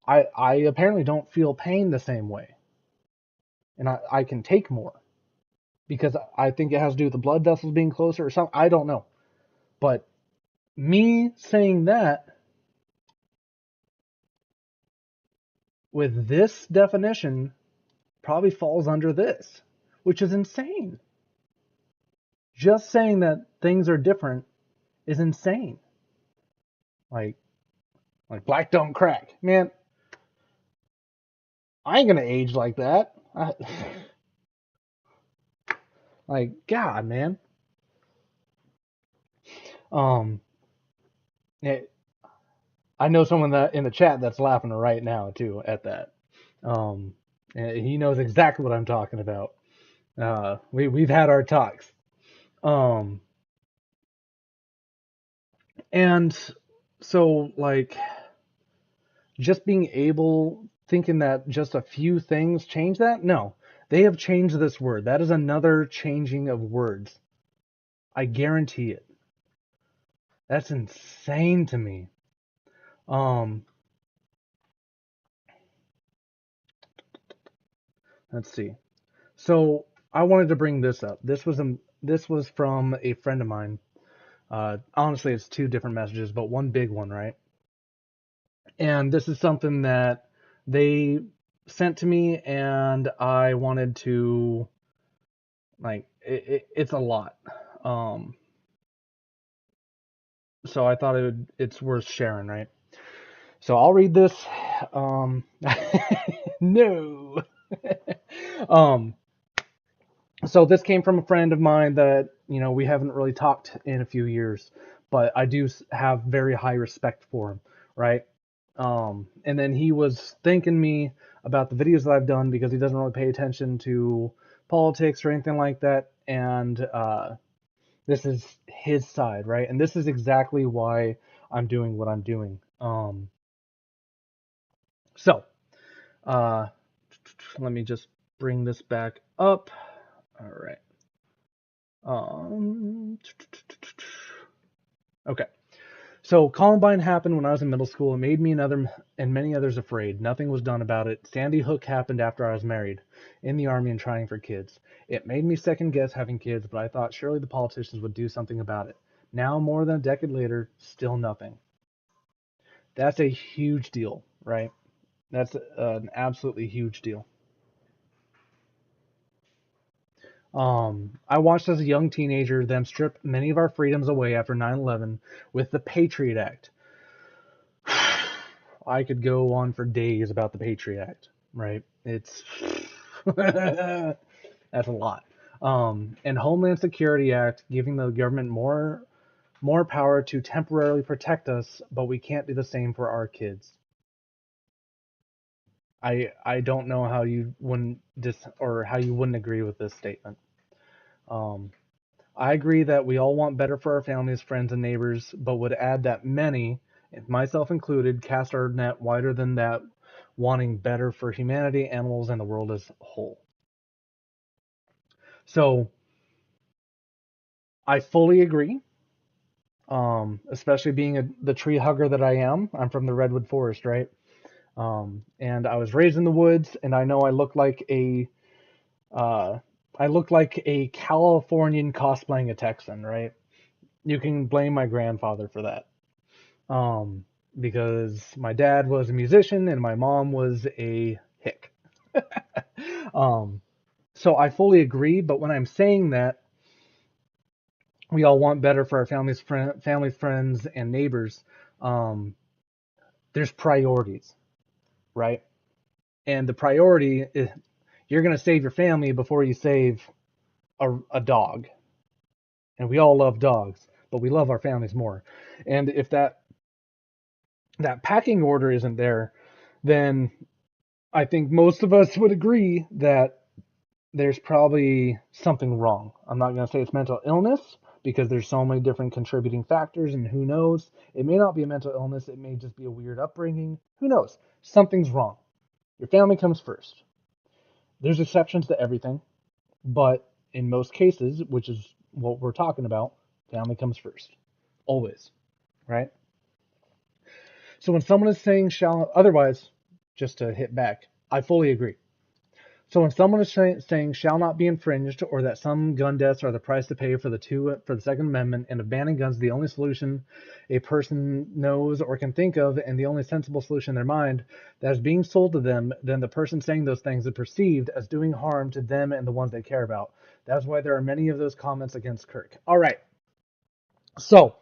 I apparently don't feel pain the same way, and I can take more because I think it has to do with the blood vessels being closer or something. I don't know, but me saying that with this definition probably falls under this, which is insane. Just saying that things are different is insane. Like black don't crack. Man, I ain't gonna age like that. Like, God, man. Um, I know someone that in the chat that's laughing right now too at that. He knows exactly what I'm talking about. We've had our talks. And so, like, just being able, thinking that just a few things change that? No, they have changed this word. That is another changing of words. I guarantee it. That's insane to me. Let's see. So I wanted to bring this up. This was from a friend of mine. Honestly, it's 2 different messages, but one big one, right? And this is something that they sent to me, and I wanted to, like, it's a lot. So I thought it's worth sharing, right? So I'll read this. No. So this came from a friend of mine that, we haven't really talked in a few years, but I do have very high respect for him, right? And then he was thanking me about the videos that I've done because he doesn't really pay attention to politics or anything like that. And this is his side, right? And this is exactly why I'm doing what I'm doing. So, let me just bring this back up. All right. Okay. So Columbine happened when I was in middle school. It made me and many others afraid. Nothing was done about it. Sandy Hook happened after I was married, in the army and trying for kids. It made me second guess having kids, but I thought surely the politicians would do something about it. Now, more than a decade later, still nothing. That's a huge deal, right? That's an absolutely huge deal. I watched as a young teenager them strip many of our freedoms away after 9/11 with the Patriot Act. I could go on for days about the Patriot Act, right? It's That's a lot. And Homeland Security Act giving the government more power to temporarily protect us, but we can't do the same for our kids. I don't know how you wouldn't how you wouldn't agree with this statement. Um, I agree that we all want better for our families, friends, and neighbors, but would add that many, myself included, cast our net wider than that, wanting better for humanity, animals, and the world as a whole. So I fully agree. Especially being the tree hugger that I am. I'm from the redwood forest, right? And I was raised in the woods, and I know uh, I look like a Californian cosplaying a Texan, right? You can blame my grandfather for that. Because my dad was a musician and my mom was a hick. So I fully agree, but when I'm saying that we all want better for our families, friends, and neighbors, there's priorities, right? And the priority is you're going to save your family before you save a dog. And we all love dogs, but we love our families more. And if that packing order isn't there, then I think most of us would agree that there's probably something wrong. I'm not going to say it's mental illness because there's so many different contributing factors, and who knows? It may not be a mental illness, it may just be a weird upbringing. Who knows? Something's wrong. Your family comes first. There's exceptions to everything, but in most cases, which is what we're talking about, family comes first. Always, right? So when someone is saying shall otherwise, just to hit back, I fully agree. So when someone is saying shall not be infringed, or that some gun deaths are the price to pay for the Second Amendment, and of banning guns the only solution a person knows or can think of, and the only sensible solution in their mind, that is being sold to them, then the person saying those things is perceived as doing harm to them and the ones they care about. That's why there are many of those comments against Kirk. All right. So,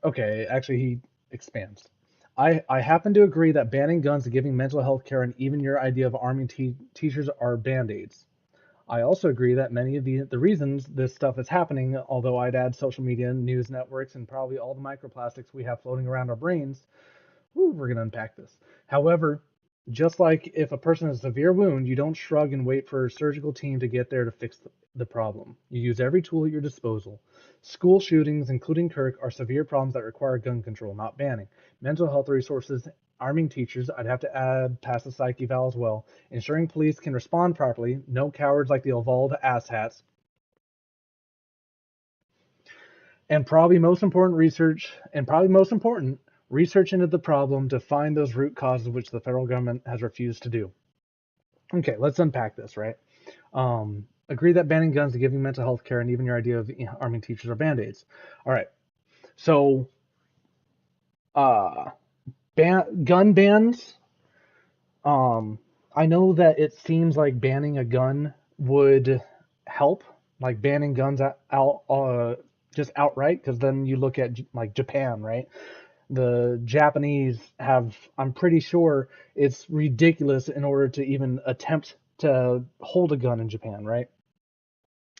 okay, actually he expands. I happen to agree that banning guns and giving mental health care and even your idea of arming teachers are band-aids. I also agree that many of the reasons this stuff is happening, although I'd add social media, news networks, and probably all the microplastics we have floating around our brains, we're going to unpack this. However, just like if a person has a severe wound, you don't shrug and wait for a surgical team to get there to fix the problem. You use every tool at your disposal. School shootings, including Kirk, are severe problems that require gun control, not banning. Mental health resources, arming teachers, I'd have to add pass the psych eval as well. Ensuring police can respond properly, no cowards like the Uvalde asshats. And probably most important, research into the problem to find those root causes which the federal government has refused to do. Okay, let's unpack this, right? Agree that banning guns and giving mental health care and even your idea of arming teachers are band-aids. All right. So, gun bans. I know that it seems like banning a gun would help, like banning guns just outright, because then you look at like Japan, right? The Japanese have, I'm pretty sure it's ridiculous in order to even attempt to hold a gun in Japan, right?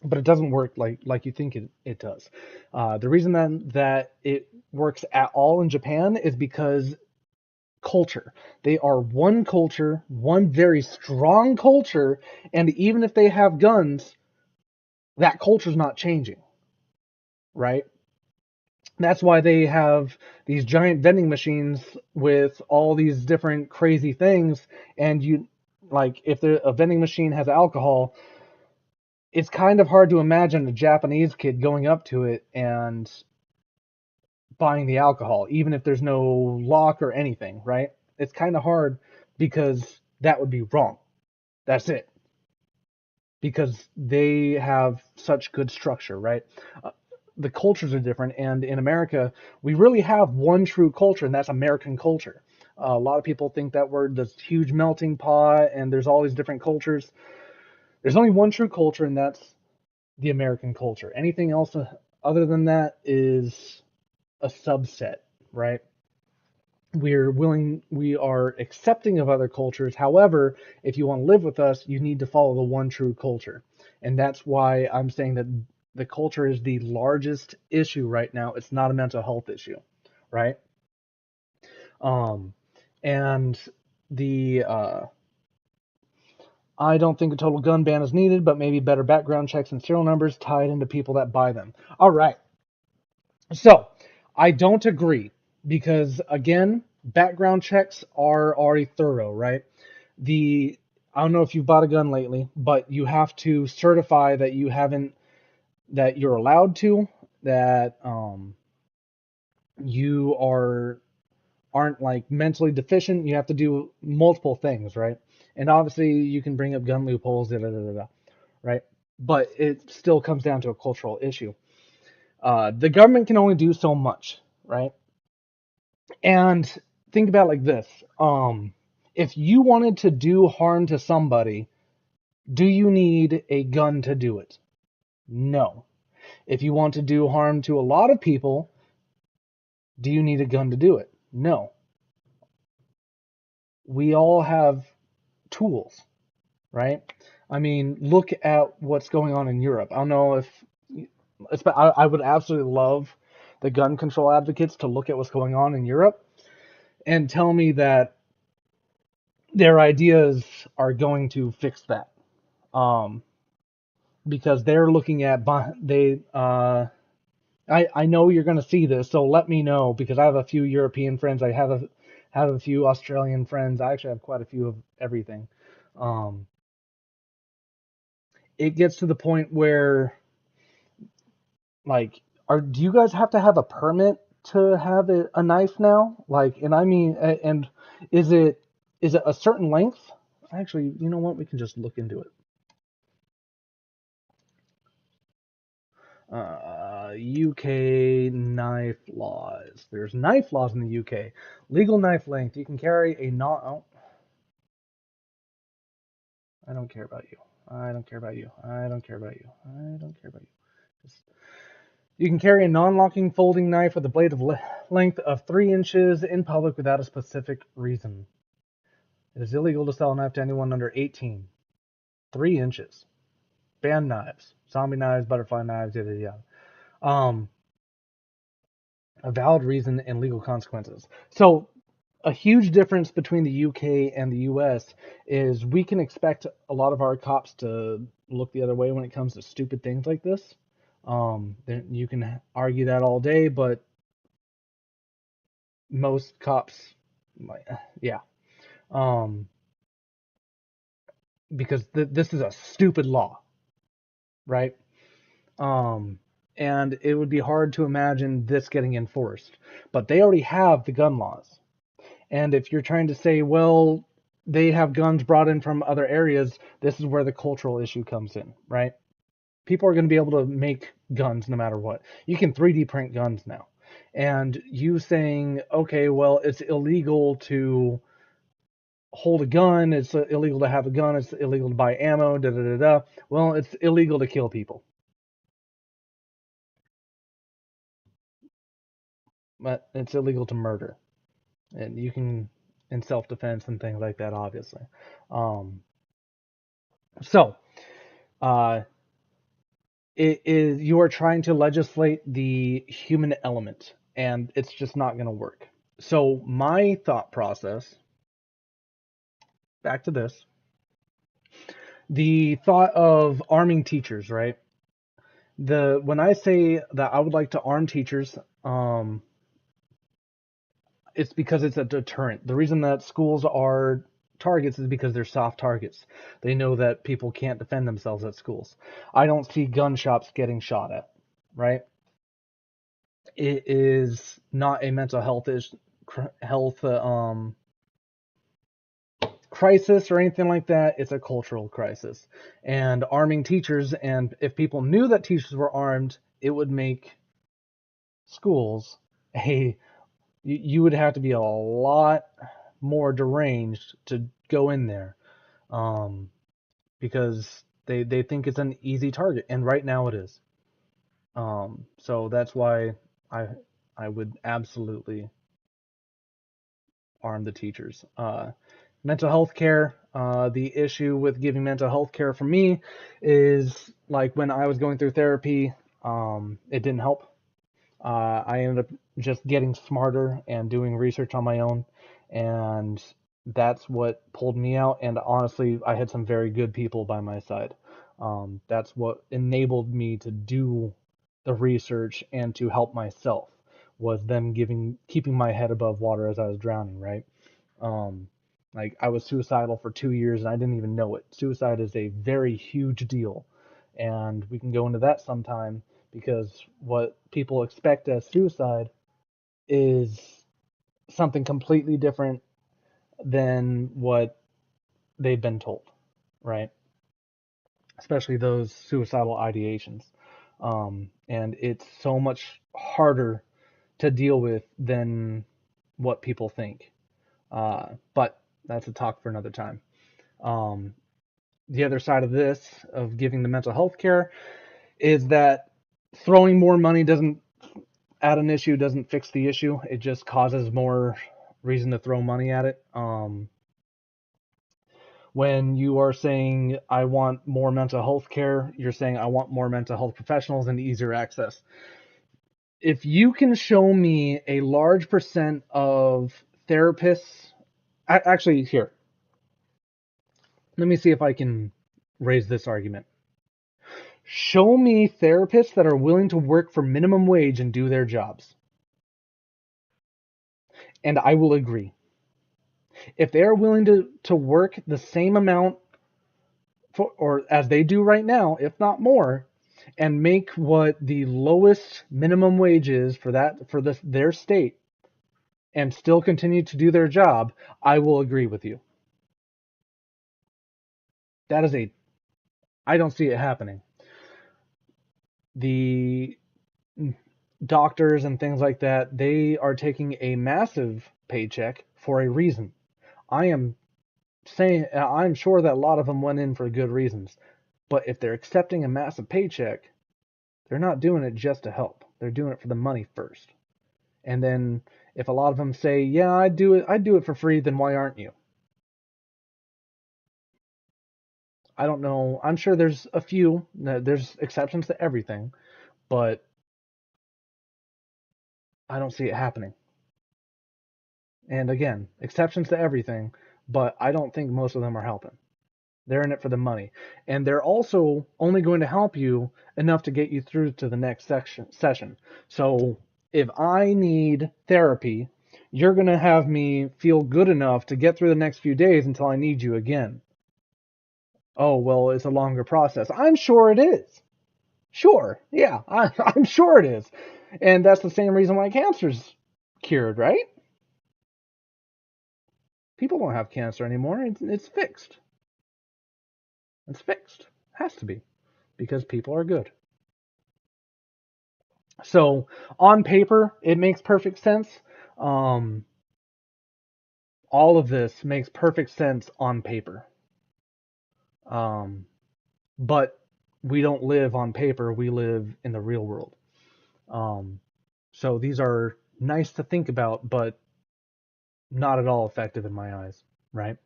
But it doesn't work like you think it does. The reason that it works at all in Japan is because culture. They are one culture, one very strong culture, and even if they have guns, that culture's not changing, right? That's why they have these giant vending machines with all these different crazy things, and you like if a vending machine has alcohol, it's kind of hard to imagine a Japanese kid going up to it and buying the alcohol, even if there's no lock or anything, right? It's kind of hard because that would be wrong. That's it. Because they have such good structure, right? The cultures are different, and in America, we really have one true culture, and that's American culture. A lot of people think that we're this huge melting pot, and there's all these different cultures. There's only one true culture, and that's the American culture. Anything else other than that is a subset, right? we are accepting of other cultures. However, if you want to live with us, you need to follow the one true culture. And that's why I'm saying that the culture is the largest issue right now. It's not a mental health issue, right? Um, and the I don't think a total gun ban is needed, but maybe better background checks and serial numbers tied into people that buy them. All right. So I don't agree because, again, background checks are already thorough, right? I don't know if you've bought a gun lately, but you have to certify that that you're allowed to, that you aren't like mentally deficient. You have to do multiple things, right? And obviously you can bring up gun loopholes, right? But it still comes down to a cultural issue. The government can only do so much, right? And think about it like this. If you wanted to do harm to somebody, do you need a gun to do it? No. If you want to do harm to a lot of people, do you need a gun to do it? No. We all have tools, right? I mean, look at what's going on in Europe. I don't know if I would absolutely love the gun control advocates to look at what's going on in Europe and tell me that their ideas are going to fix that. Because they're looking at I know you're going to see this, so let me know, because I have a few European friends. I have a few Australian friends. I actually have quite a few of everything. Um, it gets to the point where, like, do you guys have to have a permit to have a knife now? Like, and I mean, and is it a certain length? Actually, you know what? We can just look into it. UK knife laws. There's knife laws in the UK. Legal knife length. You can carry a non. Oh, I don't care about you. I don't care about you. I don't care about you. I don't care about you. Just, you can carry a non-locking folding knife with a blade of length of 3 inches in public without a specific reason. It is illegal to sell a knife to anyone under 18. 3 inches. Band knives, zombie knives, butterfly knives, yada yada. A valid reason and legal consequences. So a huge difference between the UK and the US is we can expect a lot of our cops to look the other way when it comes to stupid things like this. Then you can argue that all day, but most cops, yeah, um, because this is a stupid law, right? And it would be hard to imagine this getting enforced, but they already have the gun laws. And if you're trying to say, well, they have guns brought in from other areas, this is where the cultural issue comes in, right? People are going to be able to make guns no matter what. You can 3D print guns now. And you saying, okay, well, it's illegal to hold a gun, it's illegal to have a gun, it's illegal to buy ammo, da da da da. Well, it's illegal to kill people. But it's illegal to murder. And you can, in self-defense and things like that, obviously. So, uh, it is, you are trying to legislate the human element, and it's just not going to work. So my thought process, back to this, the thought of arming teachers, right? When I say that I would like to arm teachers, it's because it's a deterrent. The reason that schools are targets is because they're soft targets. They know that people can't defend themselves at schools. I don't see gun shops getting shot at, right? It is not a mental health crisis or anything like that. It's a cultural crisis. And arming teachers, and if people knew that teachers were armed, it would make schools you would have to be a lot more deranged to go in there, because they think it's an easy target, and right now it is. So that's why I would absolutely arm the teachers. Mental health care, the issue with giving mental health care for me is like when I was going through therapy, it didn't help. I ended up just getting smarter and doing research on my own, and that's what pulled me out. And honestly, I had some very good people by my side. That's what enabled me to do the research and to help myself, was them keeping my head above water as I was drowning, right? Um, like I was suicidal for 2 years and I didn't even know it. Suicide is a very huge deal, and we can go into that sometime because what people expect as suicide is something completely different than what they've been told, right? Especially those suicidal ideations. And it's so much harder to deal with than what people think. But that's a talk for another time. Um, the other side of this, of giving the mental health care, is that throwing more money doesn't at an issue doesn't fix the issue. It just causes more reason to throw money at it. When you are saying, I want more mental health care, you're saying, I want more mental health professionals and easier access. If you can show me a large percent of therapists, actually, here, let me see if I can raise this argument. Show me therapists that are willing to work for minimum wage and do their jobs, and I will agree. If they are willing to work the same amount or as they do right now, if not more, and make what the lowest minimum wage is for their state, and still continue to do their job, I will agree with you. I don't see it happening. The doctors and things like that, they are taking a massive paycheck for a reason. I'm sure that a lot of them went in for good reasons. But if they're accepting a massive paycheck, they're not doing it just to help. They're doing it for the money first. And then if a lot of them say, "Yeah, I'd do it for free," then why aren't you? I don't know. I'm sure there's a few. There's exceptions to everything, but I don't see it happening. And again, exceptions to everything, but I don't think most of them are helping. They're in it for the money. And they're also only going to help you enough to get you through to the next session. So if I need therapy, you're going to have me feel good enough to get through the next few days until I need you again. Oh, well, it's a longer process. I'm sure it is. Sure. Yeah, I'm sure it is. And that's the same reason why cancer's cured, right? People don't have cancer anymore. It's fixed. It's fixed. It has to be. Because people are good. So on paper, it makes perfect sense. All of this makes perfect sense on paper. But we don't live on paper. We live in the real world. So these are nice to think about, but not at all effective in my eyes, right?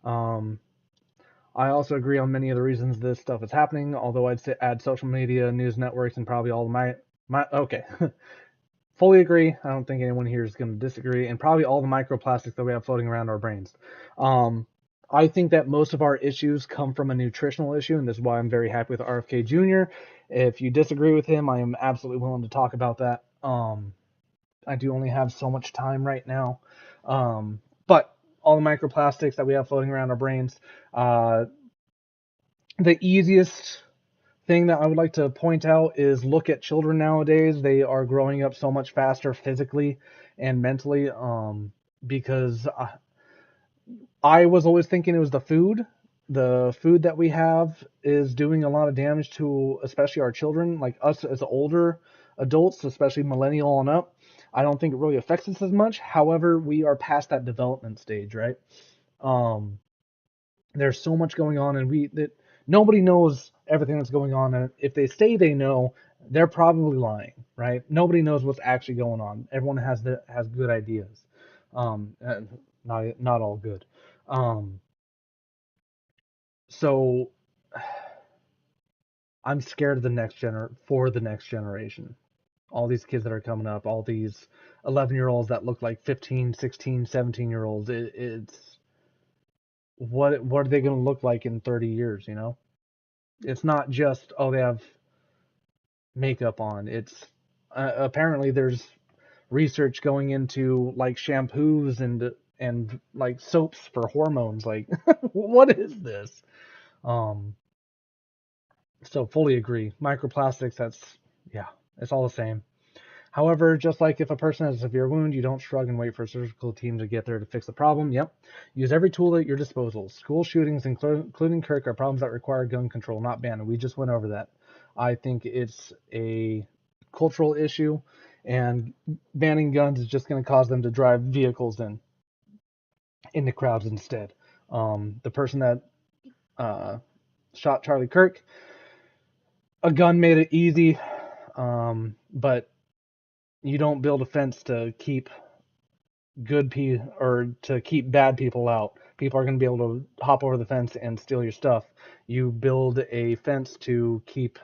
I also agree on many of the reasons this stuff is happening, although I'd say add social media, news networks, and probably all my okay. Fully agree. I don't think anyone here is going to disagree. And probably all the microplastics that we have floating around our brains. I think that most of our issues come from a nutritional issue, and this is why I'm very happy with RFK Jr. If you disagree with him, I am absolutely willing to talk about that. I do only have so much time right now. But all the microplastics that we have floating around our brains, the easiest thing that I would like to point out is look at children nowadays. They are growing up so much faster physically and mentally, because I was always thinking it was the food. The food that we have is doing a lot of damage to especially our children, like us as older adults, especially millennial and up. I don't think it really affects us as much. However, we are past that development stage, right? There's so much going on, and nobody knows everything that's going on. And if they say they know, they're probably lying, right? Nobody knows what's actually going on. Everyone has good ideas. And not all good. So I'm scared of the next generation. All these kids that are coming up, all these 11-year-olds that look like 15, 16, 17-year-olds. It's what are they going to look like in 30 years, you know? It's not just, oh, they have makeup on. It's apparently there's research going into like shampoos and like soaps for hormones. Like, what is this? Um, so fully agree. Microplastics, yeah, it's all the same. However, just like if a person has a severe wound, you don't shrug and wait for a surgical team to get there to fix the problem. Yep. Use every tool at your disposal. School shootings, including Kirk, are problems that require gun control, not ban. We just went over that. I think it's a cultural issue, and banning guns is just going to cause them to drive vehicles into crowds instead. The person that shot Charlie Kirk, a gun made it easy, but you don't build a fence to keep to keep bad people out. People are going to be able to hop over the fence and steal your stuff. You build a fence to keep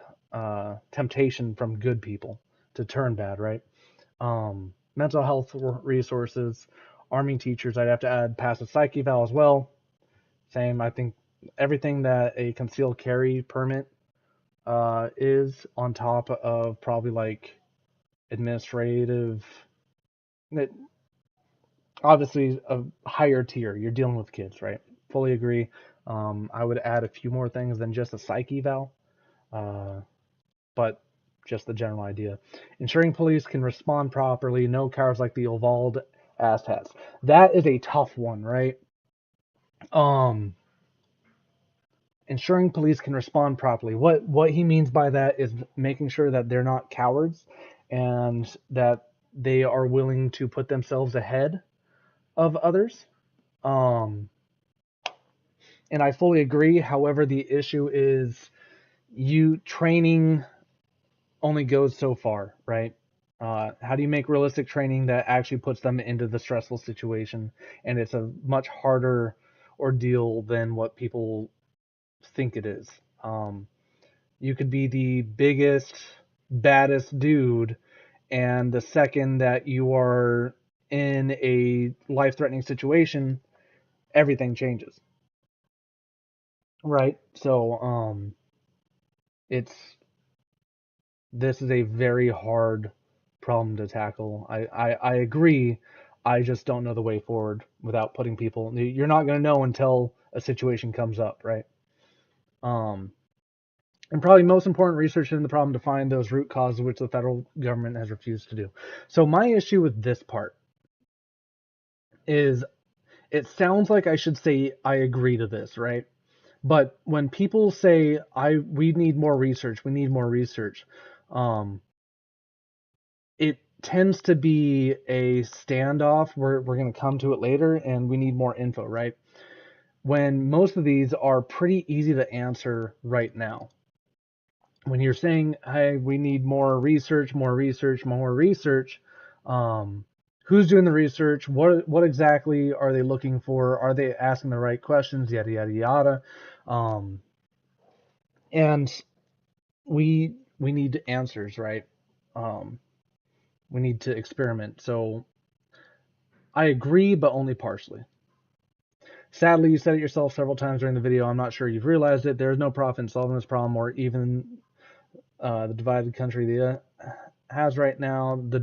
temptation from good people to turn bad, right? Mental health resources, arming teachers. I'd have to add passive psych eval as well. Same. I think everything that a concealed carry permit is on top of probably like administrative. Obviously a higher tier. You're dealing with kids, right? Fully agree. I would add a few more things than just a psych eval, but just the general idea. Ensuring police can respond properly, no cowards like the Uvalde asshats. That is a tough one, right? Ensuring police can respond properly. What he means by that is making sure that they're not cowards and that they are willing to put themselves ahead of others. And I fully agree. However, the issue is you training only goes so far, right? How do you make realistic training that actually puts them into the stressful situation? And it's a much harder ordeal than what people think it is. You could be the biggest, baddest dude, and the second that you are in a life-threatening situation, everything changes. Right? So, it's this is a very hard problem to tackle. I agree. I just don't know the way forward without putting people. You're not going to know until a situation comes up, right? And probably most important, research into the problem to find those root causes, which the federal government has refused to do. So my issue with this part is it sounds like I should say I agree to this, right? But when people say we need more research, it tends to be a standoff. We're going to come to it later, and we need more info, right? When most of these are pretty easy to answer right now. When you're saying, hey, we need more research, who's doing the research? What exactly are they looking for? Are they asking the right questions? Yada, yada, yada. And we need answers, right? We need to experiment. So I agree, but only partially. Sadly, you said it yourself several times during the video. I'm not sure you've realized it. There is no profit in solving this problem or even the divided country the has right now. The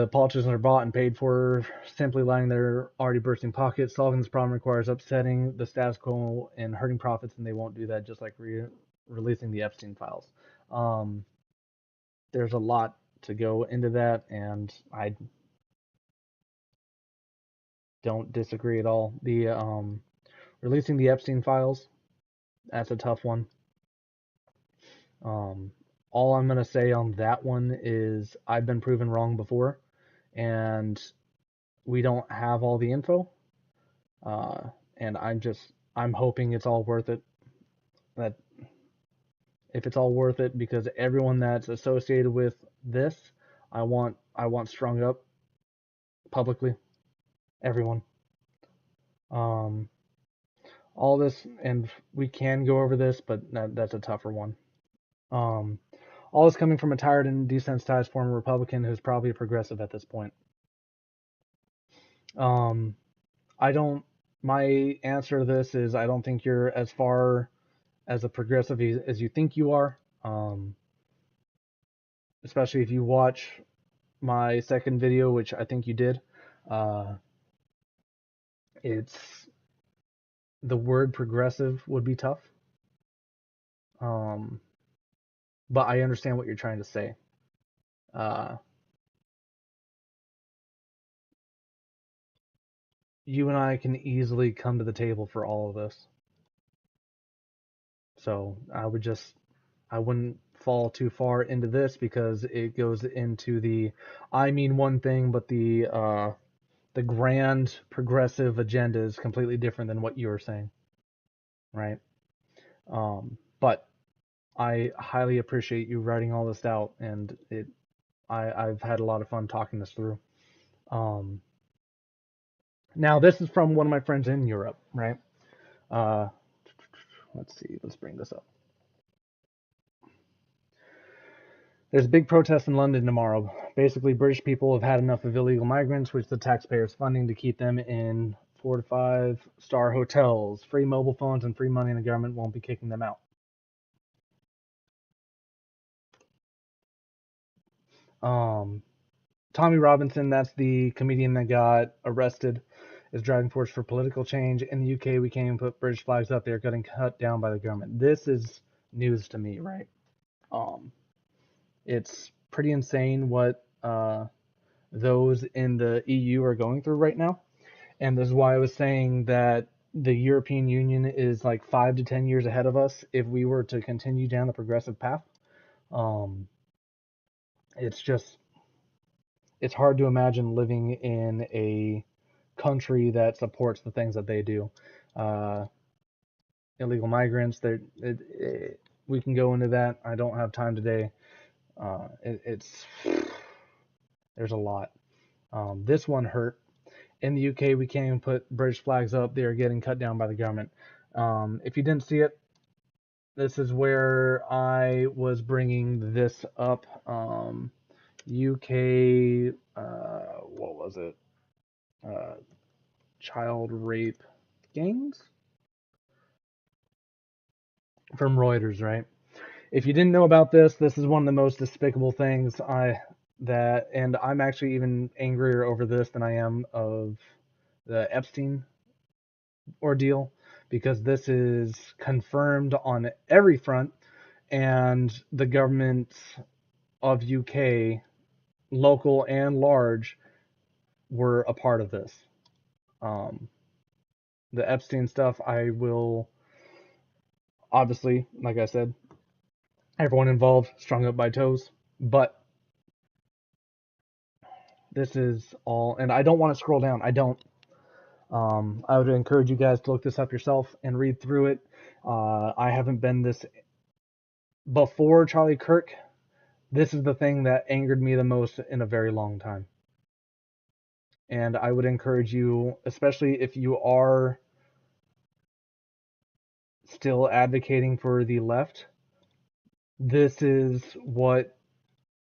politicians are bought and paid for, simply lining their already bursting pockets. Solving this problem requires upsetting the status quo and hurting profits, and they won't do that, just like releasing the Epstein files. There's a lot to go into that, and I don't disagree at all. The releasing the Epstein files, that's a tough one. All I'm going to say on that one is I've been proven wrong before, and we don't have all the info. And I'm hoping it's all worth it. That if it's all worth it, because everyone that's associated with this, I want strung up publicly. Everyone. All this, and we can go over this, but that's a tougher one. All this coming from a tired and desensitized former Republican who's probably a progressive at this point. My answer to this is I don't think you're as far as a progressive as you think you are. Especially if you watch my second video, which I think you did. It's the word progressive would be tough. But I understand what you're trying to say. You and I can easily come to the table for all of this. So I wouldn't fall too far into this because it goes into I mean one thing, but the grand progressive agenda is completely different than what you were saying, right? But I highly appreciate you writing all this out, and I've had a lot of fun talking this through. Now this is from one of my friends in Europe, right? Let's see, let's bring this up. There's a big protest in London tomorrow. Basically, British people have had enough of illegal migrants, which the taxpayers funding to keep them in 4 to 5-star hotels. Free mobile phones and free money, and the government won't be kicking them out. Tommy Robinson, that's the comedian that got arrested, is driving force for political change. In the UK, we can't even put British flags up there, getting cut down by the government. This is news to me, right? It's pretty insane what those in the EU are going through right now. And this is why I was saying that the European Union is like 5 to 10 years ahead of us if we were to continue down the progressive path. It's hard to imagine living in a country that supports the things that they do. Illegal migrants, we can go into that. I don't have time today. There's a lot. This one hurt. In the UK, we can't even put British flags up. They are getting cut down by the government. If you didn't see it, this is where I was bringing this up. UK, what was it? Child rape gangs? From Reuters, right? If you didn't know about this, this is one of the most despicable things and I'm actually even angrier over this than I am of the Epstein ordeal, because this is confirmed on every front, and the government of UK, local and large, were a part of this. The Epstein stuff, I will obviously, like I said, everyone involved strung up by toes, but this is all, and I don't want to scroll down. I don't. I would encourage you guys to look this up yourself and read through it. I haven't been this before Charlie Kirk. This is the thing that angered me the most in a very long time. And I would encourage you, especially if you are still advocating for the left, this is what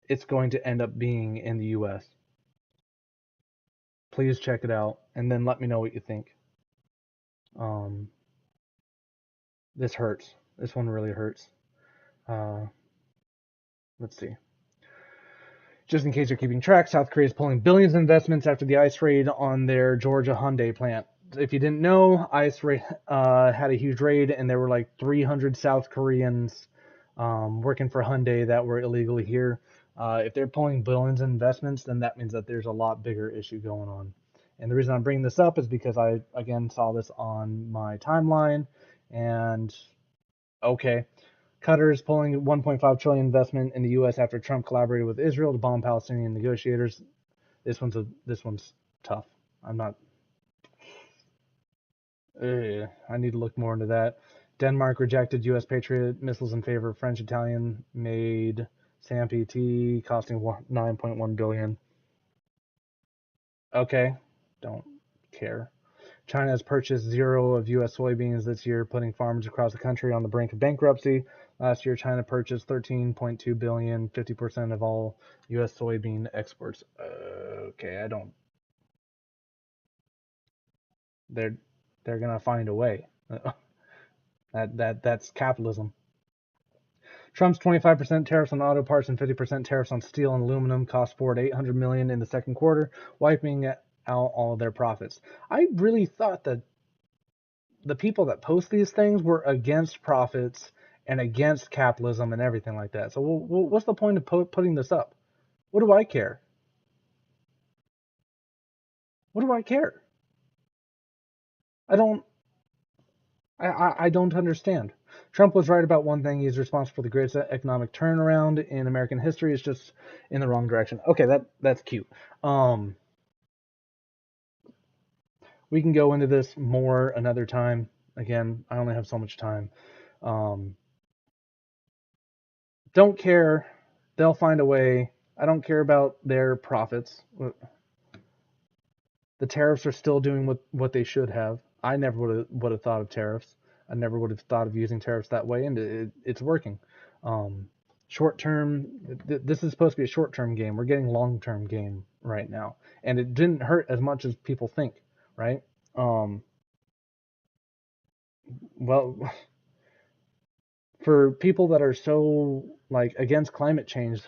it's going to end up being in the US. Please check it out and then let me know what you think. This hurts. This one really hurts. Let's see. Just in case you're keeping track, South Korea is pulling billions in investments after the ICE raid on their Georgia Hyundai plant. If you didn't know, ICE had a huge raid, and there were like 300 South Koreans working for Hyundai that were illegally here. If they're pulling billions in investments, then that means that there's a lot bigger issue going on. And the reason I'm bringing this up is because I, again, saw this on my timeline, and okay. Qatar is pulling 1.5 trillion investment in the U.S. after Trump collaborated with Israel to bomb Palestinian negotiators. This one's tough. I'm not. I need to look more into that. Denmark rejected U.S. Patriot missiles in favor of French Italian made SAM-PT, costing 9.1 billion. Okay, don't care. China has purchased 0 of U.S. soybeans this year, putting farmers across the country on the brink of bankruptcy. Last year, China purchased 13.2 billion, 50% of all U.S. soybean exports. Okay, I don't. They're gonna find a way. That's capitalism. Trump's 25% tariffs on auto parts and 50% tariffs on steel and aluminum cost Ford $800 million in the second quarter, wiping out all of their profits. I really thought that the people that post these things were against profits and against capitalism and everything like that. So what's the point of putting this up? What do I care? What do I care? I don't understand. Trump was right about one thing. He's responsible for the greatest economic turnaround in American history. It's just in the wrong direction. Okay, that's cute. We can go into this more another time. Again, I only have so much time. Don't care. They'll find a way. I don't care about their profits. The tariffs are still doing what they should have. I never would have thought of tariffs. I never would have thought of using tariffs that way, and it's working. Short term, this is supposed to be a short term game. We're getting long term game right now, and it didn't hurt as much as people think, right? Well, for people that are so like against climate change,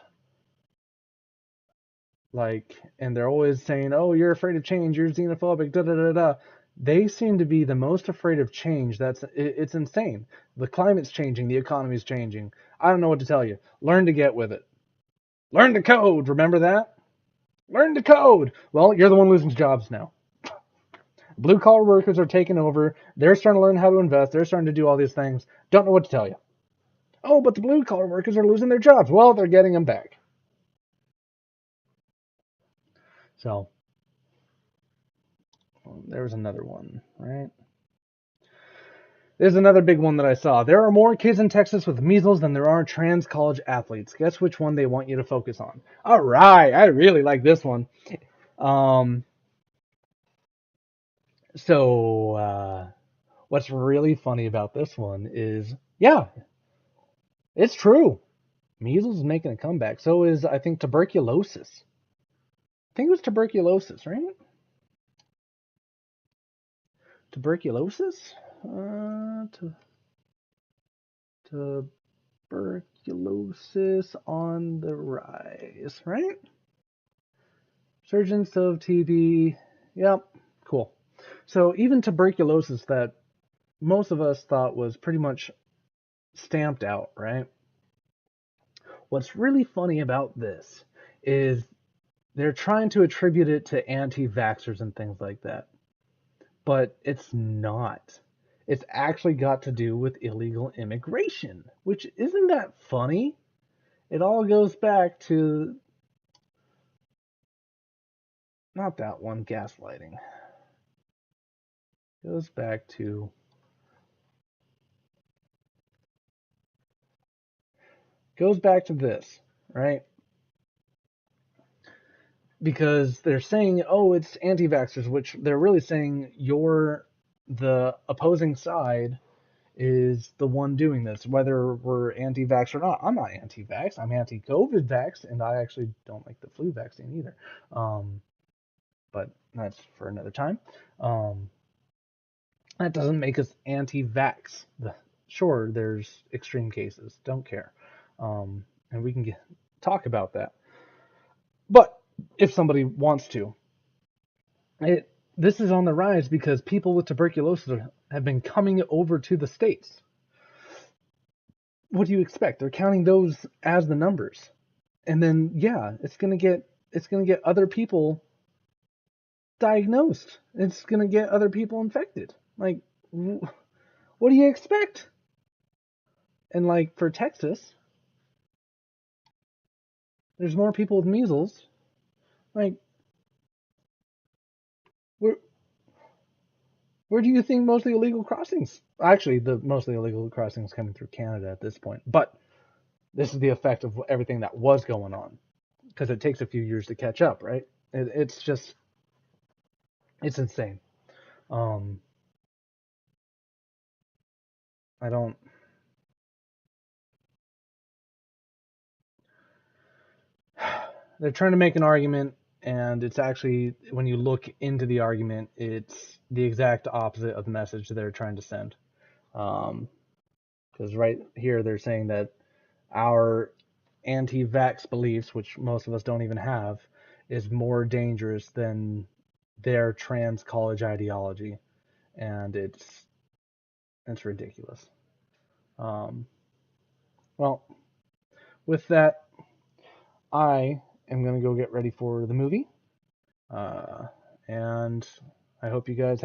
like, and they're always saying, "Oh, you're afraid of change. You're xenophobic." Da da da da. They seem to be the most afraid of change. It's insane. The climate's changing. The economy's changing. I don't know what to tell you. Learn to get with it. Learn to code. Remember that? Learn to code. Well, you're the one losing jobs now. Blue collar workers are taking over. They're starting to learn how to invest. They're starting to do all these things. Don't know what to tell you. Oh, but the blue collar workers are losing their jobs. Well, they're getting them back. So, there was another one, right? There's another big one that I saw. There are more kids in Texas with measles than there are trans college athletes. Guess which one they want you to focus on? All right, I really like this one. So, what's really funny about this one is, yeah, it's true. Measles is making a comeback. So is, I think, tuberculosis. I think it was tuberculosis, right? Tuberculosis? Tuberculosis on the rise, right? Surgence of TB. Yep, cool. So even tuberculosis that most of us thought was pretty much stamped out, right? What's really funny about this is they're trying to attribute it to anti-vaxxers and things like that. But it's not. It's actually got to do with illegal immigration, which isn't that funny? It all goes back to, not that one, gaslighting. Goes back to this, right? Because they're saying, oh, it's anti-vaxxers, which they're really saying the opposing side is the one doing this, whether we're anti-vax or not. I'm not anti-vax. I'm anti-COVID vax, and I actually don't like the flu vaccine either. But that's for another time. That doesn't make us anti-vax. Sure, there's extreme cases. Don't care. And we can talk about that. But if somebody wants to, this is on the rise because people with tuberculosis have been coming over to the States. What do you expect? They're counting those as the numbers. And then, yeah, it's gonna get other people diagnosed. It's gonna get other people infected. Like, what do you expect? And like for Texas, there's more people with measles. Like, where do you think most of the illegal crossings? Actually, most of the illegal crossings coming through Canada at this point. But this is the effect of everything that was going on, because it takes a few years to catch up, right? It's just It's insane. I don't. They're trying to make an argument, and it's actually, when you look into the argument, it's the exact opposite of the message they're trying to send. Because right here they're saying that our anti-vax beliefs, which most of us don't even have, is more dangerous than their trans college ideology, and it's ridiculous. Well, with that, I am going to go get ready for the movie. And I hope you guys have